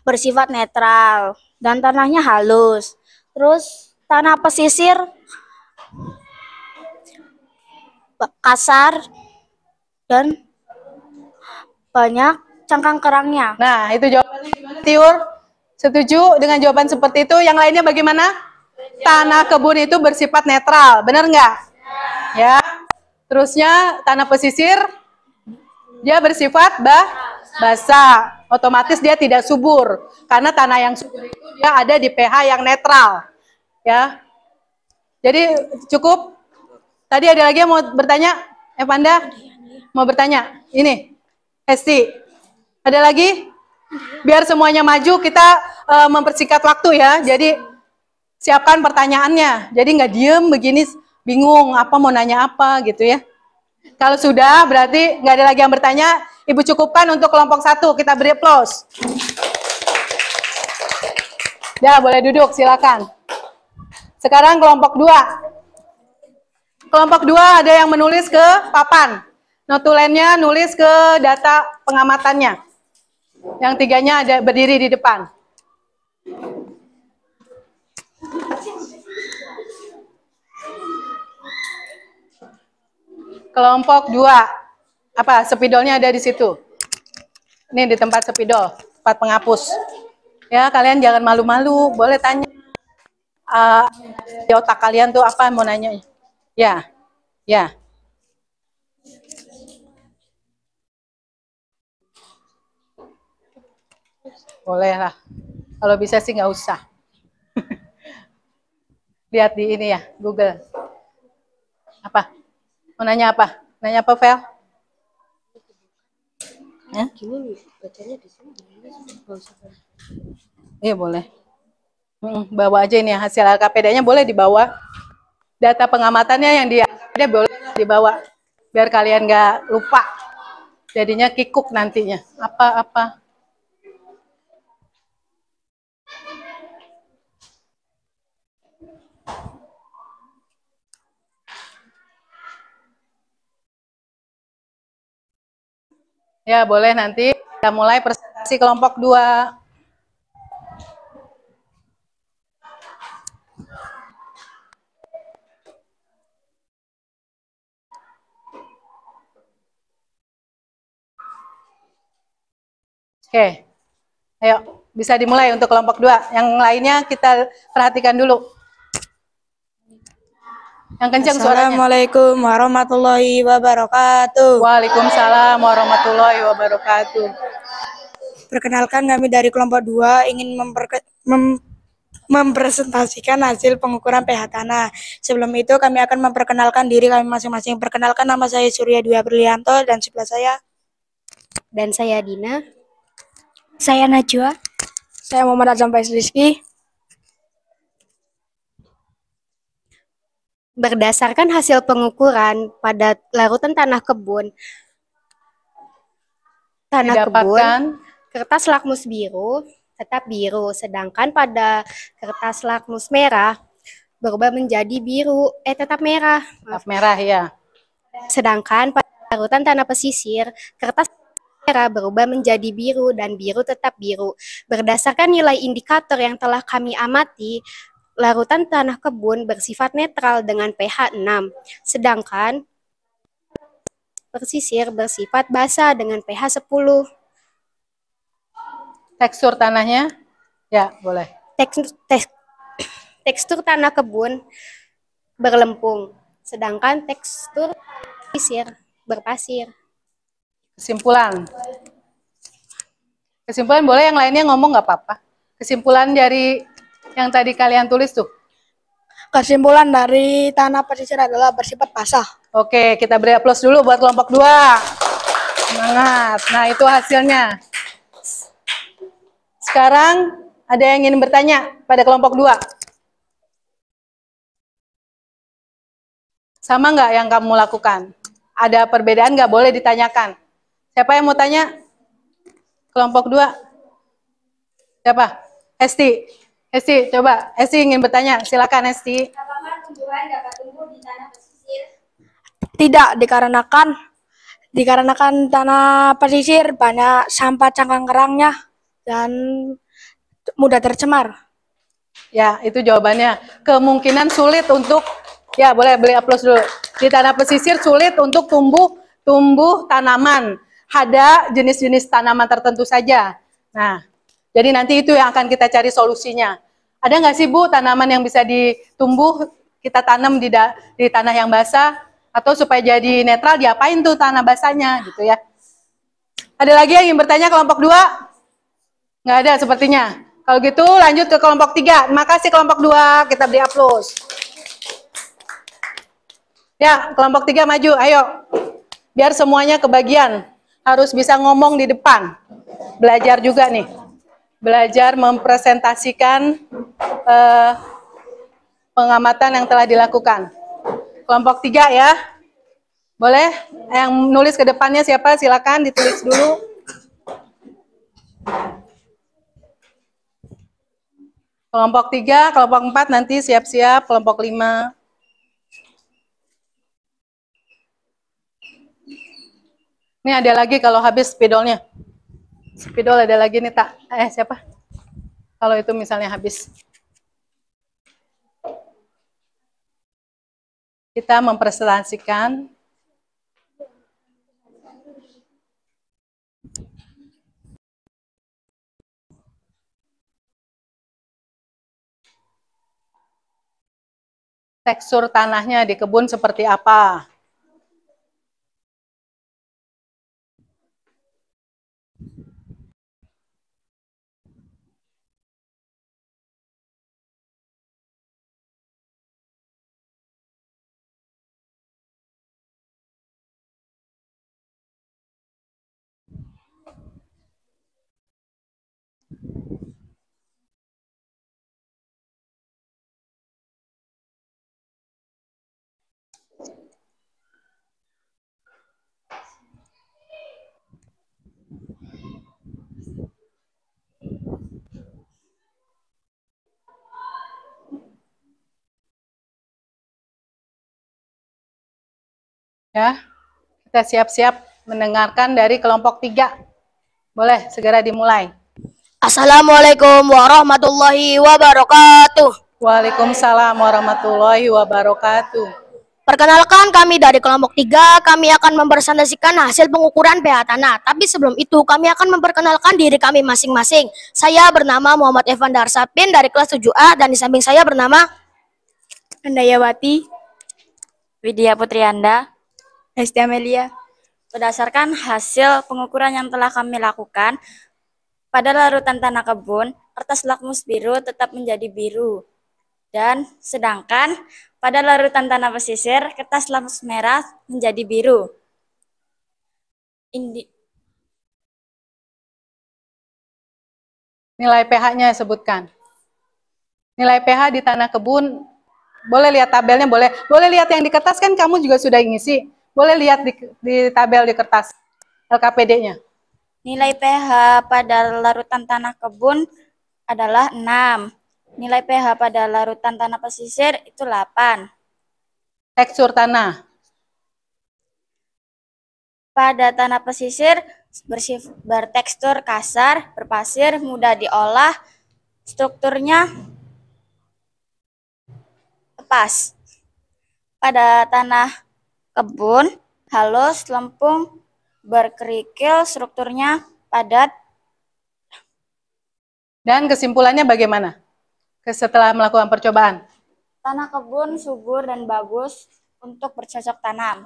Speaker 3: bersifat netral, dan tanahnya halus. Terus tanah pesisir kasar dan banyak cangkang kerangnya.
Speaker 1: Nah, itu jawabannya gimana, Tiur? Setuju dengan jawaban seperti itu? Yang lainnya bagaimana? Tanah kebun itu bersifat netral, benar nggak? Ya. Terusnya tanah pesisir dia bersifat basah, otomatis dia tidak subur. Karena tanah yang subur itu dia ada di pH yang netral. Ya. Jadi cukup. Tadi ada lagi yang mau bertanya? Evanda? Mau bertanya? Ini. Hesti. Ada lagi? Biar semuanya maju, kita mempersingkat waktu ya. Jadi siapkan pertanyaannya. Jadi nggak diem begini, bingung apa mau nanya apa gitu ya. Kalau sudah, berarti nggak ada lagi yang bertanya. Ibu cukupkan untuk kelompok 1. Kita beri applause. Ya, boleh duduk, silakan. Sekarang kelompok 2. Kelompok 2 ada yang menulis ke papan. Notulennya nulis ke data pengamatannya. Yang 3-nya ada berdiri di depan. Kelompok 2. Apa? Spidolnya ada di situ. Ini di tempat spidol, tempat penghapus. Ya, kalian jangan malu-malu, boleh tanya. Di otak kalian tuh apa mau nanya? Ya. Ya. Boleh lah. Kalau bisa sih nggak usah. Lihat di ini ya, Google. Apa? Mau nanya apa? Nanya apa, Vel? Ya? Iya boleh. Bawa aja ini ya, hasil LKPD-nya boleh dibawa. Data pengamatannya yang di LKPD boleh dibawa. Biar kalian nggak lupa. Jadinya kikuk nantinya. Apa-apa. Ya, boleh nanti kita mulai presentasi kelompok 2. Oke. Ayo, bisa dimulai untuk kelompok 2. Yang lainnya kita perhatikan dulu. Yang kencang suaranya.
Speaker 3: Assalamualaikum warahmatullahi wabarakatuh.
Speaker 1: Waalaikumsalam warahmatullahi wabarakatuh.
Speaker 3: Perkenalkan, kami dari kelompok 2 ingin mempresentasikan hasil pengukuran pH tanah. Sebelum itu kami akan memperkenalkan diri kami masing-masing. Perkenalkan, nama saya Surya Dwi Aprilianto dan sebelah saya.
Speaker 6: Dan saya Dina.
Speaker 3: Saya Najwa. Saya Muhammad Azam Faiz Rizky.
Speaker 6: Berdasarkan hasil pengukuran pada larutan tanah kebun,
Speaker 1: Didapatkan
Speaker 6: kertas lakmus biru tetap biru, sedangkan pada kertas lakmus merah berubah menjadi biru, tetap merah.
Speaker 1: Tetap merah ya.
Speaker 6: Sedangkan pada larutan tanah pesisir, kertas merah berubah menjadi biru dan biru tetap biru. Berdasarkan nilai indikator yang telah kami amati, larutan tanah kebun bersifat netral dengan pH 6, sedangkan pesisir bersifat basa dengan pH 10.
Speaker 1: Tekstur tanahnya? Ya, boleh.
Speaker 6: Tekstur tanah kebun berlempung, sedangkan tekstur pesisir berpasir.
Speaker 1: Kesimpulan. Kesimpulan boleh yang lainnya ngomong nggak apa-apa. Kesimpulan dari yang tadi kalian tulis tuh.
Speaker 3: Kesimpulan dari tanah pesisir adalah bersifat basah.
Speaker 1: Oke, kita beri aplaus dulu buat kelompok 2. Semangat. Nah, itu hasilnya. Sekarang ada yang ingin bertanya pada kelompok 2? Sama nggak yang kamu lakukan? Ada perbedaan nggak? Boleh ditanyakan. Siapa yang mau tanya? Kelompok 2? Siapa? Esti. Esti, coba. Esti ingin bertanya. Silakan, Esti.
Speaker 2: Apakah tumbuhan dapat tumbuh di tanah pesisir?
Speaker 3: Tidak, dikarenakan tanah pesisir banyak sampah cangkang kerangnya dan mudah tercemar.
Speaker 1: Ya, itu jawabannya. Kemungkinan sulit untuk, ya boleh beli aplaus dulu. Di tanah pesisir sulit untuk tumbuh tanaman. Ada jenis-jenis tanaman tertentu saja. Nah, jadi nanti itu yang akan kita cari solusinya. Ada nggak sih Bu tanaman yang bisa ditumbuh, kita tanam di tanah yang basah, atau supaya jadi netral diapain tuh tanah basahnya gitu ya. Ada lagi yang ingin bertanya kelompok 2? Nggak ada sepertinya. Kalau gitu lanjut ke kelompok 3. Terima kasih kelompok 2, kita beri aplaus. Ya, kelompok 3 maju, ayo. Biar semuanya kebagian. Harus bisa ngomong di depan. Belajar juga nih. Belajar mempresentasikan pengamatan yang telah dilakukan. Kelompok 3 ya. Boleh? Yang nulis ke depannya siapa? Silakan ditulis dulu. Kelompok 3, kelompok 4 nanti siap-siap, kelompok 5. Ini ada lagi kalau habis spidolnya. Spidol ada lagi nih tak? Siapa? Kalau itu misalnya habis. Kita mempresentasikan tekstur tanahnya di kebun seperti apa. Ya, kita siap-siap mendengarkan dari kelompok 3. Boleh segera dimulai.
Speaker 3: Assalamualaikum warahmatullahi wabarakatuh.
Speaker 1: Waalaikumsalam warahmatullahi wabarakatuh.
Speaker 3: Perkenalkan, kami dari kelompok 3, kami akan mempresentasikan hasil pengukuran pH tanah. Tapi sebelum itu, kami akan memperkenalkan diri kami masing-masing. Saya bernama Muhammad Evan Darsapin dari kelas 7A, dan di samping saya bernama
Speaker 5: Andayawati, Widya Putrianda,
Speaker 3: Hesti Amelia.
Speaker 5: berdasarkan hasil pengukuran yang telah kami lakukan, pada larutan tanah kebun, kertas lakmus biru tetap menjadi biru. Dan sedangkan pada larutan tanah pesisir, kertas lakmus merah menjadi biru.
Speaker 1: Nilai pH-nya sebutkan. Nilai pH di tanah kebun, boleh lihat tabelnya, boleh lihat yang di kertas, kan kamu juga sudah ngisi. Boleh lihat di tabel di kertas LKPD-nya.
Speaker 5: Nilai pH pada larutan tanah kebun adalah 6. Nilai pH pada larutan tanah pesisir itu 8.
Speaker 1: Tekstur tanah.
Speaker 5: Pada tanah pesisir bertekstur kasar, berpasir, mudah diolah, strukturnya lepas. Pada tanah kebun, halus, lempung, berkerikil, strukturnya padat.
Speaker 1: Dan kesimpulannya bagaimana setelah melakukan percobaan?
Speaker 5: Tanah kebun subur dan bagus untuk bercocok tanam.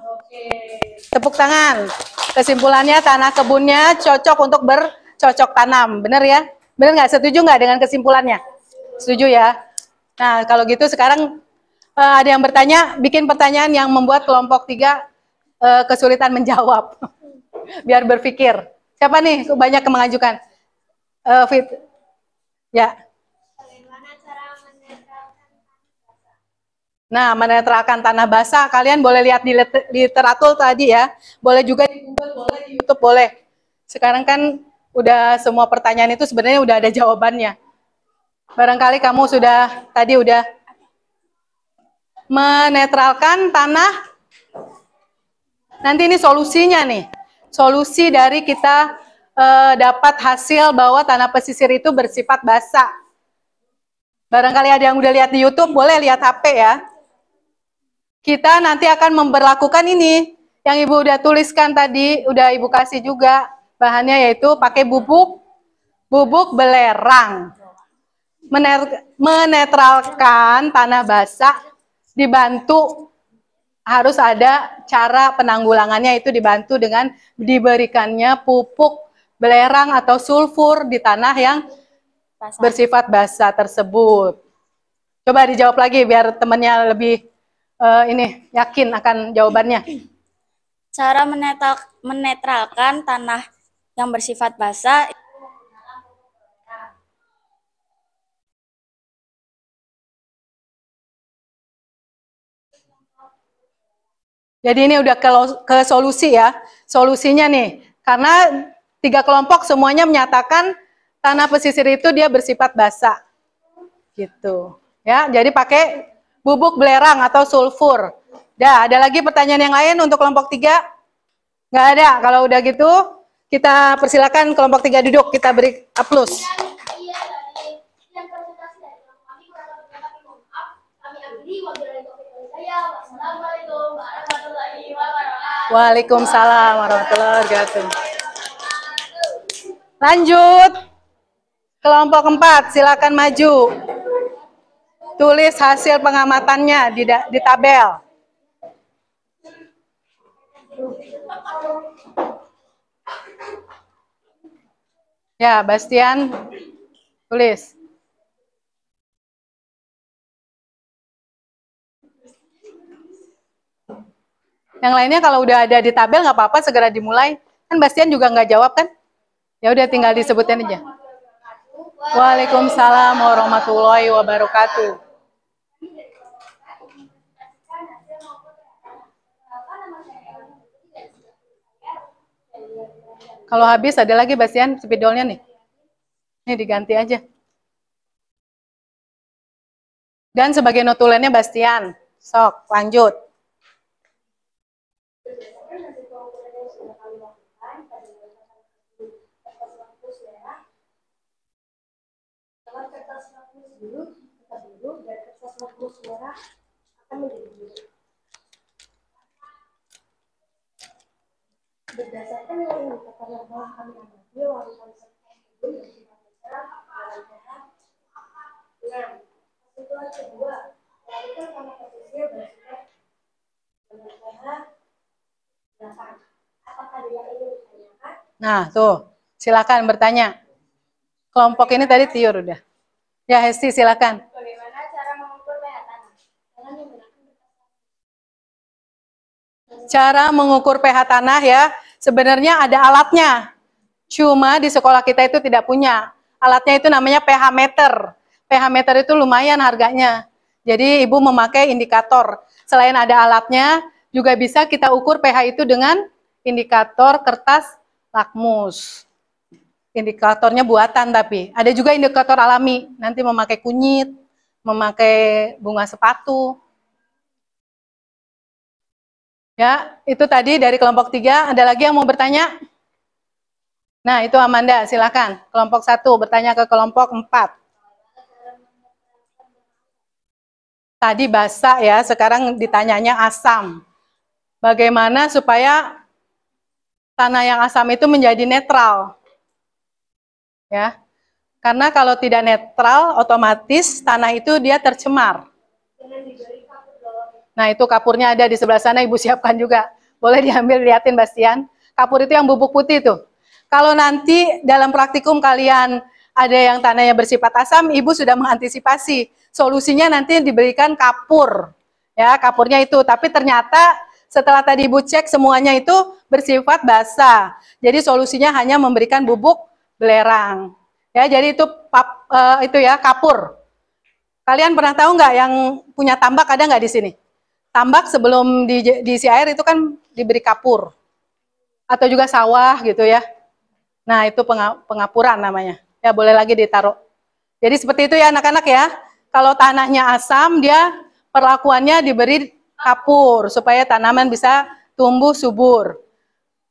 Speaker 1: Tepuk tangan. Kesimpulannya tanah kebunnya cocok untuk bercocok tanam. Benar ya? Benar nggak? Setuju nggak dengan kesimpulannya? Setuju ya? Nah, kalau gitu sekarang ada yang bertanya, bikin pertanyaan yang membuat kelompok 3 kesulitan menjawab. Biar berpikir. Siapa nih? Banyak yang mengajukan. Fit. Ya. Nah, menetralkan tanah basah, kalian boleh lihat di literatur tadi ya. Boleh juga di Google, boleh di YouTube, boleh. Sekarang kan udah semua pertanyaan itu sebenarnya udah ada jawabannya. Barangkali kamu tadi udah menetralkan tanah. Nanti ini solusinya nih. Solusi dari kita dapat hasil bahwa tanah pesisir itu bersifat basah. Barangkali ada yang udah lihat di YouTube, boleh lihat HP ya. Kita nanti akan memberlakukan ini yang Ibu udah tuliskan tadi, udah Ibu kasih juga bahannya, yaitu pakai bubuk belerang. Menetralkan tanah basah dibantu, harus ada cara penanggulangannya, itu dibantu dengan diberikannya pupuk belerang atau sulfur di tanah yang bersifat basah tersebut. Coba dijawab lagi biar temannya lebih yakin akan jawabannya.
Speaker 5: Cara menetralkan tanah yang bersifat basah.
Speaker 1: Jadi ini udah ke solusi ya. Solusinya nih, karena 3 kelompok semuanya menyatakan tanah pesisir itu dia bersifat basah. Gitu. Ya, jadi pakai bubuk belerang atau sulfur. Dah, ada lagi pertanyaan yang lain untuk kelompok 3? Nggak ada. Kalau udah gitu, kita persilakan kelompok 3 duduk, kita beri aplaus. Waalaikumsalam warahmatullahi wabarakatuh. Lanjut. Kelompok 4, silakan maju. Tulis hasil pengamatannya di tabel. Ya, Bastian, tulis. Yang lainnya kalau udah ada di tabel nggak apa-apa, segera dimulai. Kan Bastian juga nggak jawab kan? Ya udah tinggal disebutin aja. Waalaikumsalam warahmatullahi wabarakatuh. Kalau habis ada lagi Bastian spidolnya nih. Ini diganti aja. Dan sebagai notulennya Bastian. Sok, lanjut.
Speaker 7: Berdasarkan nilai indikator yang telah kami amati, larutan kebun bersifat netral dalam pH 6. Kesimpulan kedua, larutan tanah pesisir bersifat dengan pH 8. Apakah dia ini ditanyakan?
Speaker 1: Nah, tuh, silakan bertanya. Kelompok ini tadi Tiur udah. Ya, Hesti silakan.
Speaker 2: Bagaimana cara mengukur pH tanah?
Speaker 1: Cara mengukur pH tanah ya, sebenarnya ada alatnya. Cuma di sekolah kita itu tidak punya. Alatnya itu namanya pH meter. pH meter itu lumayan harganya. Jadi Ibu memakai indikator. Selain ada alatnya, juga bisa kita ukur pH itu dengan indikator kertas lakmus. Indikatornya buatan, tapi ada juga indikator alami. Nanti memakai kunyit, memakai bunga sepatu. Ya, itu tadi dari kelompok 3. Ada lagi yang mau bertanya? Nah, itu Amanda, silakan. Kelompok 1 bertanya ke kelompok 4. Tadi basa ya, sekarang ditanyanya asam. Bagaimana supaya tanah yang asam itu menjadi netral? Ya, karena kalau tidak netral, otomatis tanah itu dia tercemar. Nah, itu kapurnya ada di sebelah sana, Ibu siapkan juga. Boleh diambil, liatin Bastian. Kapur itu yang bubuk putih tuh. Kalau nanti dalam praktikum kalian ada yang tanahnya bersifat asam, Ibu sudah mengantisipasi. Solusinya nanti diberikan kapur. Ya, kapurnya itu. Tapi ternyata setelah tadi Ibu cek semuanya itu bersifat basah. Jadi solusinya hanya memberikan bubuk belerang. Ya, jadi itu ya kapur. Kalian pernah tahu nggak yang punya tambak ada nggak di sini? Tambak sebelum diisi air itu kan diberi kapur. Atau juga sawah gitu ya. Nah, itu pengapuran namanya. Ya, boleh lagi ditaruh. Jadi seperti itu ya anak-anak ya. Kalau tanahnya asam, dia perlakuannya diberi kapur supaya tanaman bisa tumbuh subur.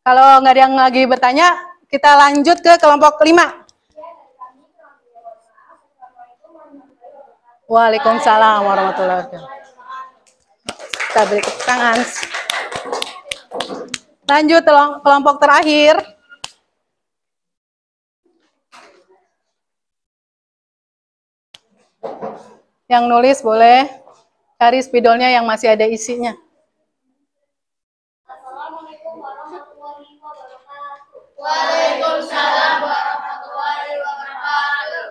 Speaker 1: Kalau nggak ada yang lagi bertanya, kita lanjut ke kelompok 5. Waalaikumsalam warahmatullahi wabarakatuh. Kita beri tepuk tangan. Lanjut kelompok terakhir. Yang nulis boleh cari spidolnya yang masih ada isinya.
Speaker 7: Assalamualaikum warahmatullahi wabarakatuh.
Speaker 2: Waalaikumsalam warahmatullahi wabarakatuh.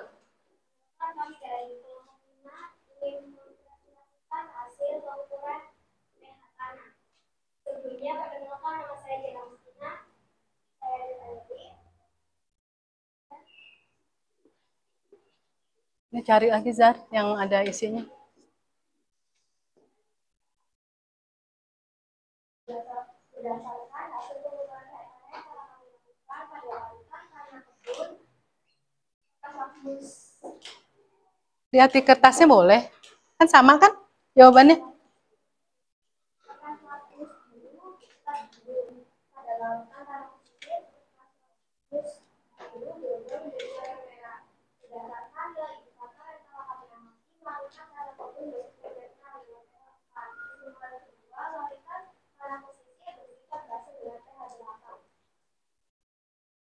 Speaker 7: Kami dari kelompok 5 ingin mempresentasikan hasil pengukuran pH tanah. Sebelumnya perkenalkan nama saya Jena Mustina. Saya dari
Speaker 1: Ini cari lagi Zar yang ada isinya.
Speaker 7: berdasarkan hasil pengukuran pH tanah yang telah kami lakukan pada larutan tanah kebun, kampus.
Speaker 1: Lihat di kertasnya boleh? Kan sama kan jawabannya?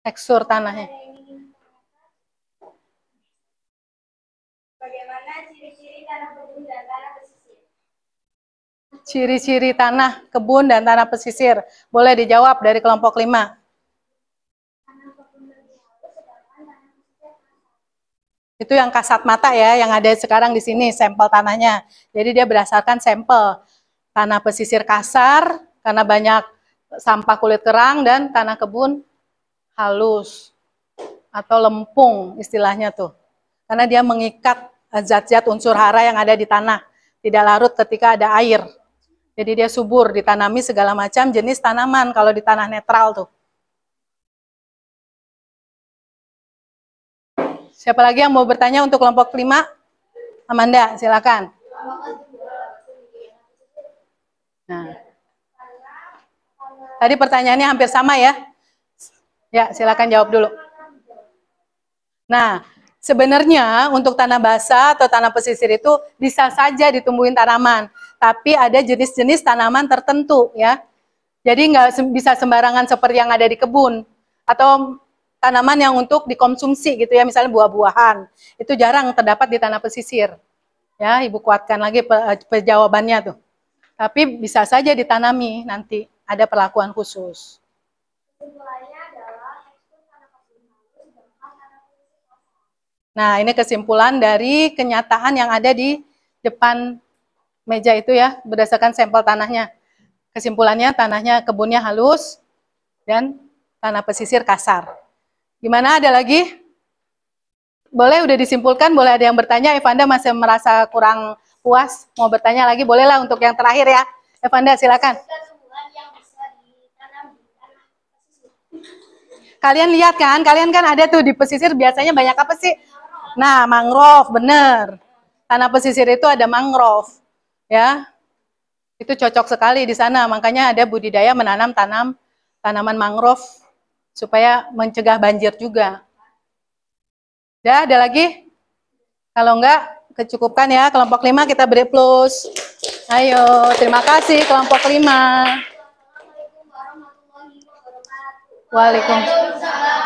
Speaker 1: Tekstur tanahnya.
Speaker 7: Bagaimana ciri-ciri tanah kebun dan tanah pesisir?
Speaker 1: Ciri-ciri tanah kebun dan tanah pesisir. Boleh dijawab dari kelompok 5. Itu yang kasat mata ya, yang ada sekarang di sini sampel tanahnya. Jadi dia berdasarkan sampel tanah pesisir kasar karena banyak sampah kulit kerang dan tanah kebun halus atau lempung istilahnya tuh. Karena dia mengikat zat-zat unsur hara yang ada di tanah, tidak larut ketika ada air. Jadi dia subur, ditanami segala macam jenis tanaman kalau di tanah netral tuh. Siapa lagi yang mau bertanya untuk kelompok 5? Amanda, silakan. Nah. Tadi pertanyaannya hampir sama ya. Ya, silakan jawab dulu. Nah, sebenarnya untuk tanah basah atau tanah pesisir itu bisa saja ditumbuhin tanaman. Tapi ada jenis-jenis tanaman tertentu ya. Jadi nggak bisa sembarangan seperti yang ada di kebun. Atau tanaman yang untuk dikonsumsi gitu ya, misalnya buah-buahan. Itu jarang terdapat di tanah pesisir. Ya, Ibu kuatkan lagi jawabannya tuh. Tapi bisa saja ditanami nanti, ada perlakuan khusus. Nah, ini kesimpulan dari kenyataan yang ada di depan meja itu ya, berdasarkan sampel tanahnya. Kesimpulannya, tanahnya kebunnya halus dan tanah pesisir kasar. Gimana, ada lagi? Boleh udah disimpulkan, boleh ada yang bertanya. Evanda masih merasa kurang puas, mau bertanya lagi, bolehlah untuk yang terakhir ya. Evanda, silakan. Kalian lihat kan, kalian kan ada tuh di pesisir biasanya banyak apa sih? Nah, mangrove, bener. Tanah pesisir itu ada mangrove, ya. Itu cocok sekali di sana, makanya ada budidaya menanam tanaman mangrove supaya mencegah banjir juga. Udah, ada lagi? Kalau enggak, kecukupkan ya. Kelompok 5 kita beri plus. Ayo, terima kasih kelompok 5. Waalaikumsalam.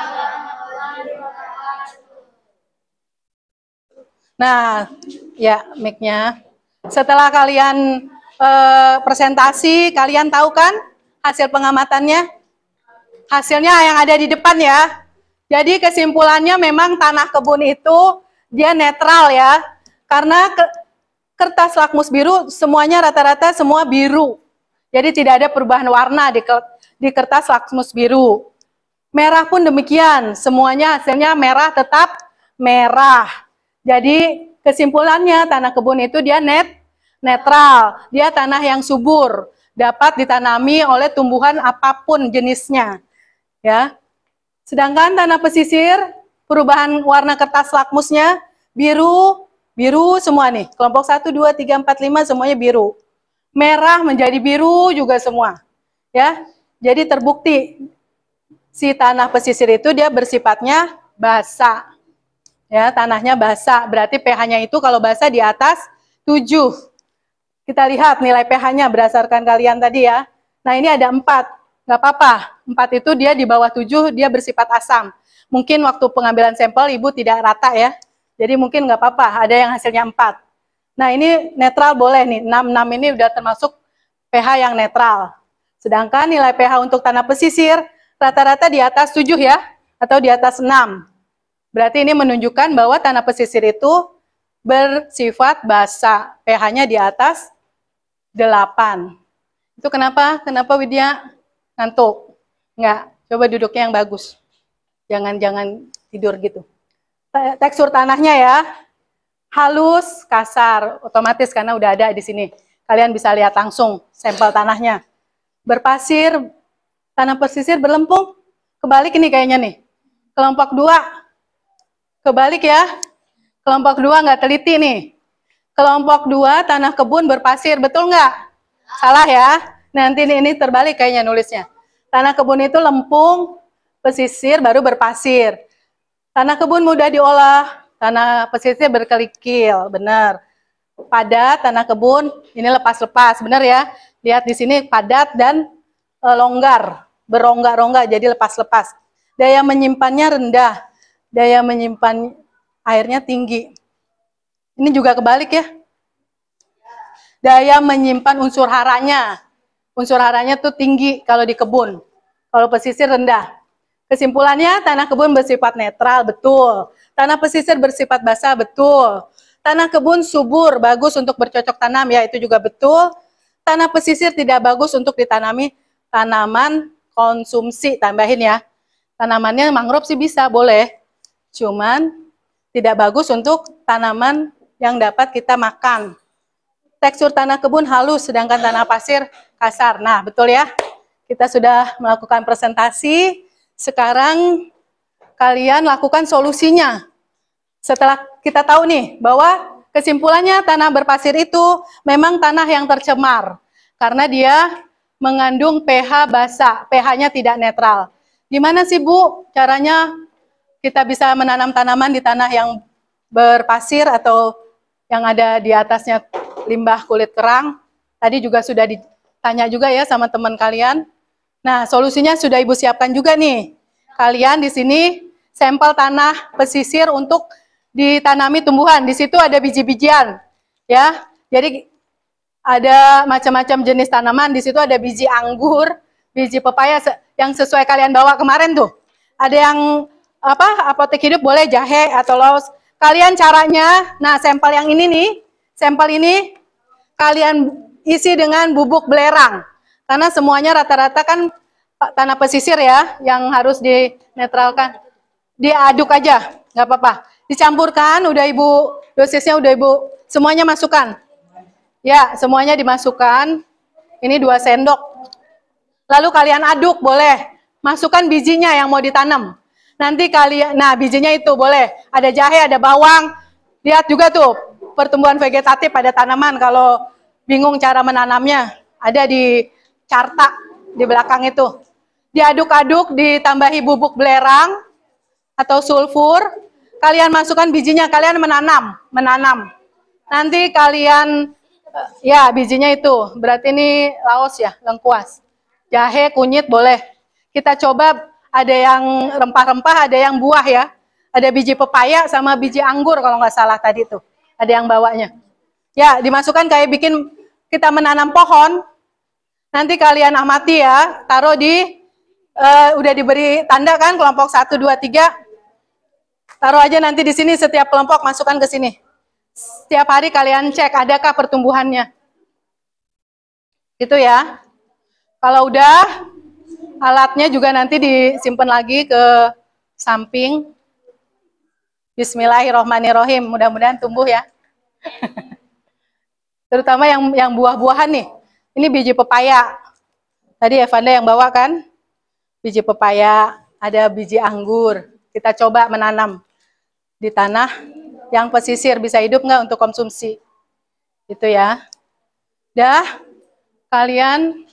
Speaker 1: Nah, ya mic-nya. Setelah kalian presentasi, kalian tahu kan hasil pengamatannya? Hasilnya yang ada di depan ya. Jadi kesimpulannya memang tanah kebun itu dia netral ya. Karena kertas lakmus biru semuanya rata-rata semua biru. Jadi tidak ada perubahan warna di kertas lakmus biru. Merah pun demikian, semuanya hasilnya merah tetap merah. Jadi kesimpulannya tanah kebun itu dia netral, dia tanah yang subur, dapat ditanami oleh tumbuhan apapun jenisnya. Ya. Sedangkan tanah pesisir, perubahan warna kertas lakmusnya biru semua nih. Kelompok 1, 2, 3, 4, 5 semuanya biru. Merah menjadi biru juga semua. Ya. Jadi terbukti si tanah pesisir itu dia bersifatnya basa. Ya, tanahnya basa, berarti pH-nya itu kalau basa di atas 7. Kita lihat nilai pH-nya berdasarkan kalian tadi ya. Nah, ini ada 4. Nggak apa-apa. 4 itu dia di bawah 7, dia bersifat asam. Mungkin waktu pengambilan sampel ibu tidak rata ya. Jadi mungkin nggak apa-apa, ada yang hasilnya 4. Nah, ini netral boleh nih. 6 ini udah termasuk pH yang netral. Sedangkan nilai pH untuk tanah pesisir rata-rata di atas 7 ya, atau di atas 6. Berarti ini menunjukkan bahwa tanah pesisir itu bersifat basa, pH-nya di atas 8. Itu kenapa? Kenapa Widya? Ngantuk? Enggak, coba duduknya yang bagus. Jangan tidur gitu. Tekstur tanahnya ya, halus, kasar, otomatis karena udah ada di sini. Kalian bisa lihat langsung sampel tanahnya. Berpasir, tanah pesisir berlempung, kebalik ini kayaknya nih. Kelompok 2, kebalik ya. Kelompok 2 nggak teliti nih. Kelompok 2 tanah kebun berpasir, betul nggak? Salah ya. Nanti ini terbalik kayaknya nulisnya. Tanah kebun itu lempung, pesisir baru berpasir. Tanah kebun mudah diolah, tanah pesisir berkerikil, benar. Padat, tanah kebun ini lepas-lepas, benar ya. Lihat di sini padat dan longgar, berongga-rongga jadi lepas-lepas. Daya menyimpannya rendah. Daya menyimpan airnya tinggi. Ini juga kebalik ya. Daya menyimpan unsur haranya. Unsur haranya tuh tinggi kalau di kebun. Kalau pesisir rendah. Kesimpulannya tanah kebun bersifat netral, betul. Tanah pesisir bersifat basah, betul. Tanah kebun subur, bagus untuk bercocok tanam, ya itu juga betul. Tanah pesisir tidak bagus untuk ditanami tanaman konsumsi, tambahin ya. Tanamannya mangrove sih bisa, boleh. Cuman tidak bagus untuk tanaman yang dapat kita makan. Tekstur tanah kebun halus, sedangkan tanah pasir kasar. Nah, betul ya. Kita sudah melakukan presentasi. Sekarang kalian lakukan solusinya. Setelah kita tahu nih bahwa kesimpulannya tanah berpasir itu memang tanah yang tercemar. Karena dia mengandung pH basa, pH-nya tidak netral. Gimana sih Bu caranya kita bisa menanam tanaman di tanah yang berpasir atau yang ada di atasnya limbah kulit kerang? Tadi juga sudah ditanya juga ya sama teman kalian. Nah, solusinya sudah Ibu siapkan juga nih. Kalian di sini sampel tanah pesisir untuk ditanami tumbuhan. Di situ ada biji-bijian, ya. Jadi ada macam-macam jenis tanaman. Di situ ada biji anggur, biji pepaya yang sesuai kalian bawa kemarin tuh. Ada yang apotek hidup boleh jahe atau laos. Kalian caranya, nah sampel yang ini nih, sampel ini kalian isi dengan bubuk belerang. Karena semuanya rata-rata kan tanah pesisir ya, yang harus dinetralkan. Diaduk aja, nggak apa-apa. Dicampurkan, udah Ibu, dosisnya udah Ibu, semuanya masukkan. Ya, semuanya dimasukkan. Ini 2 sendok. Lalu kalian aduk, boleh. masukkan bijinya yang mau ditanam. Nanti kalian, nah bijinya itu boleh, ada jahe, ada bawang. Lihat juga tuh pertumbuhan vegetatif pada tanaman. Kalau bingung cara menanamnya, ada di carta di belakang itu. Diaduk-aduk, ditambahi bubuk belerang atau sulfur. Kalian masukkan bijinya, kalian menanam. Nanti kalian, ya bijinya itu, berarti ini laos ya, lengkuas. Jahe, kunyit boleh. Kita coba, ada yang rempah-rempah, ada yang buah ya. Ada biji pepaya sama biji anggur kalau nggak salah tadi tuh. Ada yang bawanya. Ya, dimasukkan kayak bikin kita menanam pohon. Nanti kalian amati ya, taruh di, udah diberi tanda kan, kelompok 1, 2, 3. Taruh aja nanti di sini, setiap kelompok masukkan ke sini. Setiap hari kalian cek, adakah pertumbuhannya. Gitu ya. Kalau udah, alatnya juga nanti disimpan lagi ke samping. Bismillahirrohmanirrohim. Mudah-mudahan tumbuh ya. Terutama yang buah-buahan nih. Ini biji pepaya. Tadi Evanda yang bawa kan? Biji pepaya, ada biji anggur. Kita coba menanam di tanah yang pesisir, bisa hidup nggak untuk konsumsi. Itu ya. Dah, kalian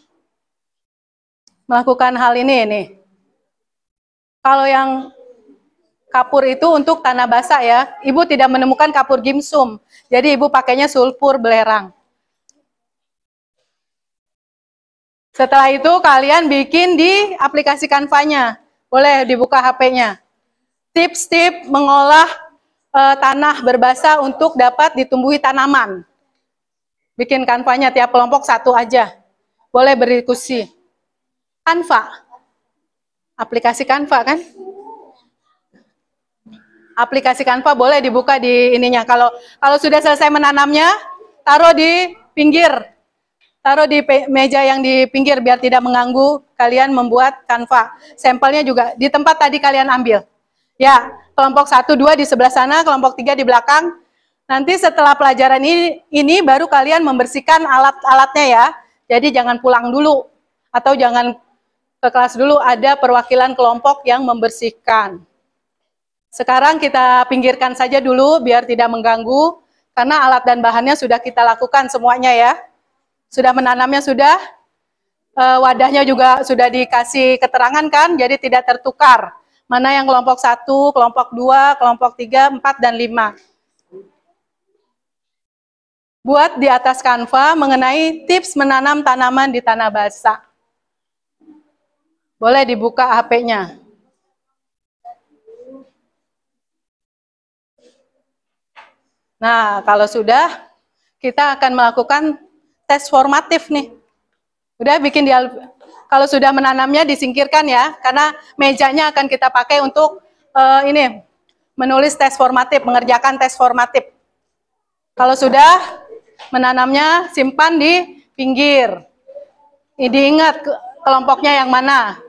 Speaker 1: melakukan hal ini nih. Kalau yang kapur itu untuk tanah basah ya. Ibu tidak menemukan kapur gimsum. Jadi ibu pakainya sulfur belerang. Setelah itu kalian bikin di aplikasi Canva-nya. Boleh dibuka HP-nya. Tips-tips mengolah tanah berbasa untuk dapat ditumbuhi tanaman. Bikin Canva-nya, tiap kelompok satu aja. Boleh berdiskusi. Canva. Aplikasi Canva kan? Aplikasi Canva boleh dibuka di ininya. Kalau sudah selesai menanamnya, taruh di pinggir. Taruh di meja yang di pinggir biar tidak mengganggu kalian membuat Canva. Sampelnya juga di tempat tadi kalian ambil. Ya, kelompok 1, 2 di sebelah sana, kelompok 3 di belakang. Nanti setelah pelajaran ini baru kalian membersihkan alat-alatnya ya. Jadi jangan pulang dulu. Atau jangan ke kelas dulu, ada perwakilan kelompok yang membersihkan. Sekarang kita pinggirkan saja dulu biar tidak mengganggu, karena alat dan bahannya sudah kita lakukan semuanya ya. Sudah menanamnya sudah, wadahnya juga sudah dikasih keterangan kan, jadi tidak tertukar. Mana yang kelompok 1, kelompok 2, kelompok 3, 4, dan 5. Buat di atas Canva mengenai tips menanam tanaman di tanah basah. Boleh dibuka HP-nya. Nah, kalau sudah, kita akan melakukan tes formatif nih. Udah bikin kalau sudah menanamnya disingkirkan ya, karena mejanya akan kita pakai untuk ini menulis tes formatif, mengerjakan tes formatif. Kalau sudah menanamnya, simpan di pinggir. Diingat kelompoknya yang mana.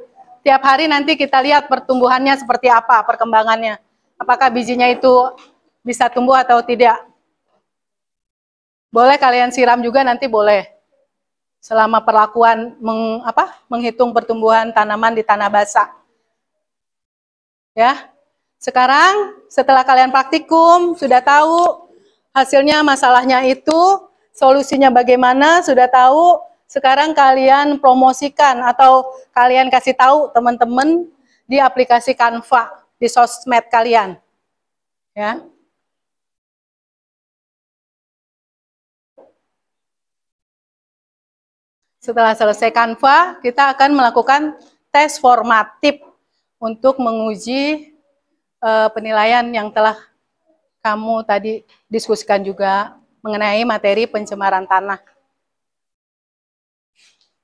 Speaker 1: Tiap hari nanti kita lihat pertumbuhannya seperti apa, perkembangannya. Apakah bijinya itu bisa tumbuh atau tidak. Boleh kalian siram juga nanti boleh. Selama perlakuan menghitung pertumbuhan tanaman di tanah basah. Ya. Sekarang setelah kalian praktikum, sudah tahu hasilnya, masalahnya itu, solusinya bagaimana, sudah tahu. Sekarang kalian promosikan atau kalian kasih tahu teman-teman di aplikasi Canva di sosmed kalian. Ya. Setelah selesai Canva, kita akan melakukan tes formatif untuk menguji penilaian yang telah kamu tadi diskusikan juga mengenai materi pencemaran tanah.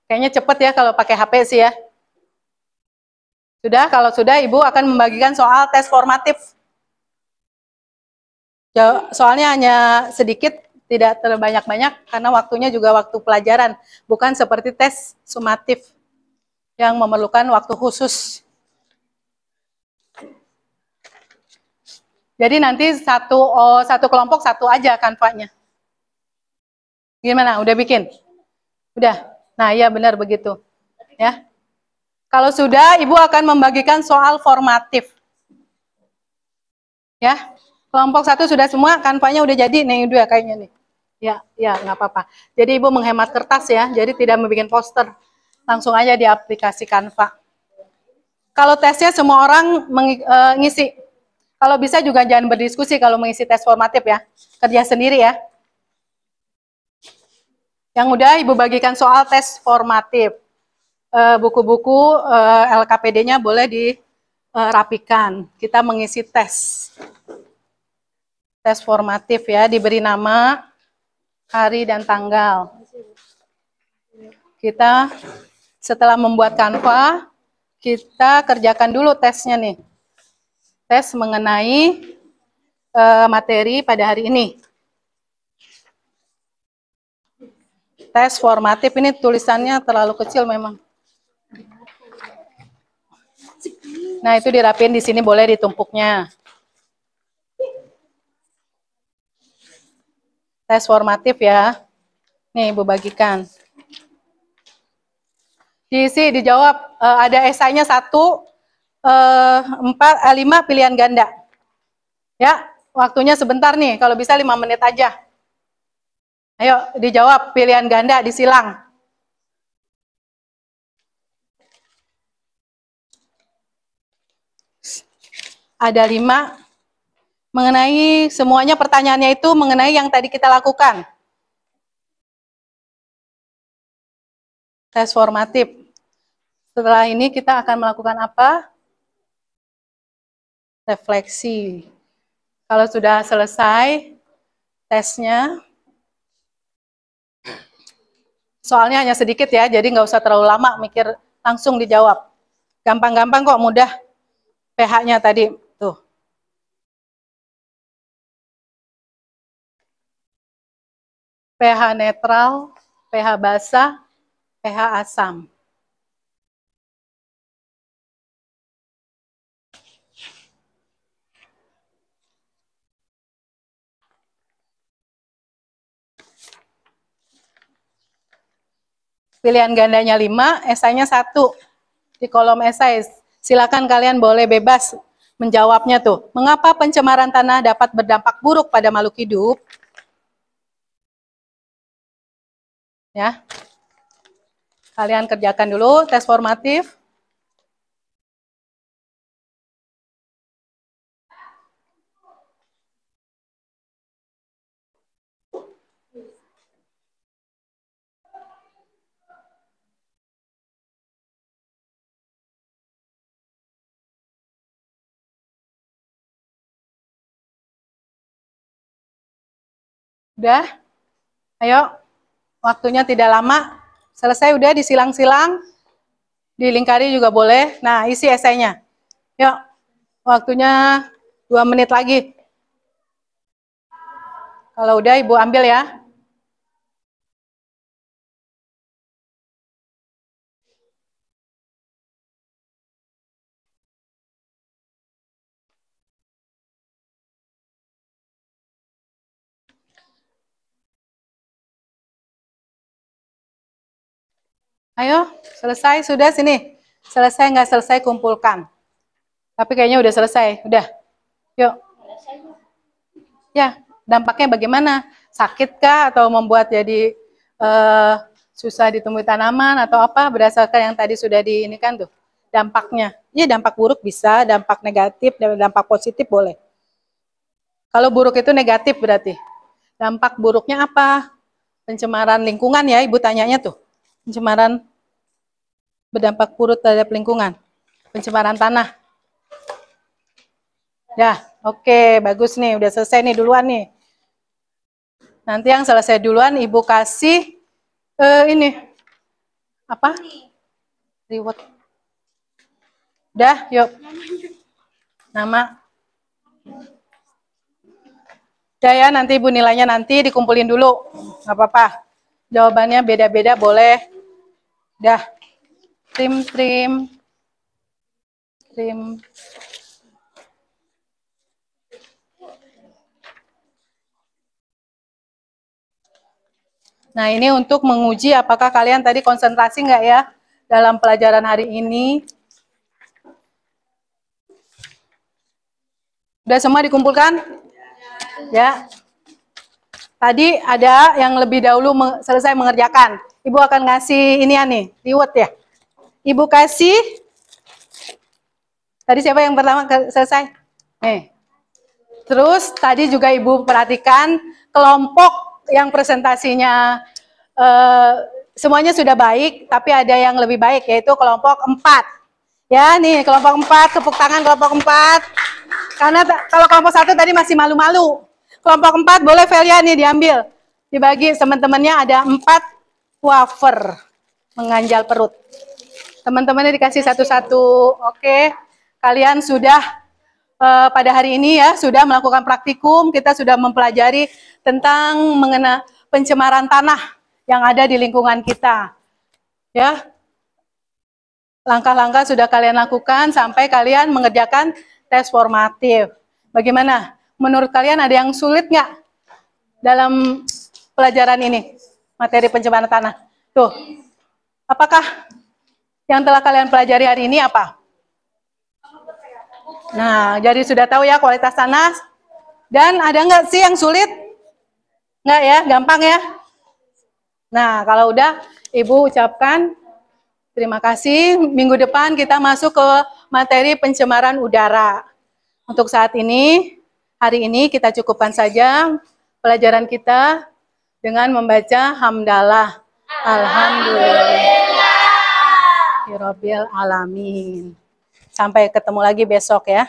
Speaker 1: Kayaknya cepat ya kalau pakai HP sih ya. Sudah, kalau sudah Ibu akan membagikan soal tes formatif. Soalnya hanya sedikit, tidak terlalu banyak karena waktunya juga waktu pelajaran, bukan seperti tes sumatif yang memerlukan waktu khusus. Jadi nanti satu kelompok satu aja Canva-nya. Gimana? Udah bikin? Udah. Nah, iya benar begitu. Ya. Kalau sudah, Ibu akan membagikan soal formatif. Ya, kelompok 1 sudah semua, kanvanya udah jadi, nih udah kayaknya nih. Ya, nggak apa-apa. Jadi Ibu menghemat kertas ya, jadi tidak membuat poster. Langsung aja di aplikasi Canva. Kalau tesnya semua orang ngisi. Kalau bisa juga jangan berdiskusi kalau mengisi tes formatif ya. Kerja sendiri ya. Yang udah Ibu bagikan soal tes formatif. Buku-buku LKPD-nya boleh dirapikan. Kita mengisi tes. Tes formatif ya, diberi nama, hari dan tanggal. Kita setelah membuat Canva, kita kerjakan dulu tesnya nih. Tes mengenai materi pada hari ini. Tes formatif ini tulisannya terlalu kecil memang. Nah, itu dirapiin di sini boleh ditumpuknya. Tes formatif ya. Nih, Ibu bagikan. Diisi, dijawab. Ada esainya 1, 5 pilihan ganda. Ya, waktunya sebentar nih. Kalau bisa 5 menit aja. Ayo, dijawab pilihan ganda, disilang. Ada 5. Mengenai semuanya pertanyaannya itu mengenai yang tadi kita lakukan. Tes formatif. Setelah ini kita akan melakukan apa? Refleksi. Kalau sudah selesai tesnya, soalnya hanya sedikit ya, jadi nggak usah terlalu lama mikir, langsung dijawab. Gampang-gampang kok, mudah. pH-nya tadi, tuh. pH netral, pH basah, pH asam. Pilihan gandanya 5, esainya 1. Di kolom esai, silakan kalian boleh bebas menjawabnya tuh. Mengapa pencemaran tanah dapat berdampak buruk pada makhluk hidup? Ya. Kalian kerjakan dulu tes formatif. Udah? Ayo. Waktunya tidak lama. Selesai udah disilang-silang. Dilingkari juga boleh. Nah, isi esainya. Yuk. Waktunya 2 menit lagi. Kalau udah Ibu ambil ya. Ayo, selesai sudah sini. Selesai nggak selesai kumpulkan. Tapi kayaknya udah selesai. Udah. Yuk. Ya, dampaknya bagaimana? Sakit kah atau membuat jadi susah ditemui tanaman atau apa berdasarkan yang tadi sudah diinikan tuh. Dampaknya. Iya, dampak buruk bisa, dampak negatif, dampak positif boleh. Kalau buruk itu negatif berarti. Dampak buruknya apa? Pencemaran lingkungan ya, Ibu tanyanya tuh. Pencemaran berdampak buruk terhadap lingkungan. Pencemaran tanah. Ya, oke, bagus nih, udah selesai nih duluan nih. Nanti yang selesai duluan Ibu kasih ini. Apa? Reward. Udah, yuk. Nama. Udah ya, nanti Ibu nilainya nanti dikumpulin dulu. Nggak apa-apa. Jawabannya beda-beda boleh. Udah. Trim. Nah, ini untuk menguji apakah kalian tadi konsentrasi nggak ya dalam pelajaran hari ini. Sudah semua dikumpulkan? Ya. Tadi ada yang lebih dahulu selesai mengerjakan. Ibu akan ngasih ini nih, reward ya. Ibu kasih. Tadi siapa yang pertama selesai? Nih. Terus tadi juga Ibu perhatikan kelompok yang presentasinya semuanya sudah baik, tapi ada yang lebih baik, yaitu kelompok 4. Ya, nih kelompok 4, tepuk tangan kelompok 4. Karena kalau kelompok 1 tadi masih malu-malu. Kelompok 4 boleh Velia nih diambil. Dibagi teman-temannya ada 4 wafer mengganjal perut. Teman-temannya dikasih satu-satu. Oke. Kalian sudah pada hari ini ya sudah melakukan praktikum. Kita sudah mempelajari tentang mengenai pencemaran tanah yang ada di lingkungan kita. Ya. Langkah-langkah sudah kalian lakukan sampai kalian mengerjakan tes formatif. Bagaimana? Menurut kalian ada yang sulit nggak dalam pelajaran ini? Materi pencemaran tanah. Tuh, apakah yang telah kalian pelajari hari ini apa? Nah, jadi sudah tahu ya kualitas tanah. Dan ada nggak sih yang sulit? Nggak ya? Gampang ya? Nah, kalau udah, Ibu ucapkan terima kasih. Minggu depan kita masuk ke materi pencemaran udara. Untuk saat ini, hari ini kita cukupkan saja pelajaran kita dengan membaca hamdalah. Alhamdulillahirabbil alamin. Sampai ketemu lagi besok ya.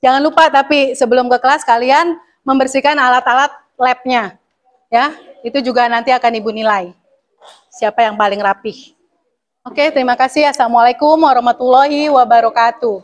Speaker 1: Jangan lupa tapi sebelum ke kelas kalian membersihkan alat-alat labnya. Ya, itu juga nanti akan Ibu nilai. Siapa yang paling rapih. Oke, terima kasih. Assalamualaikum warahmatullahi wabarakatuh.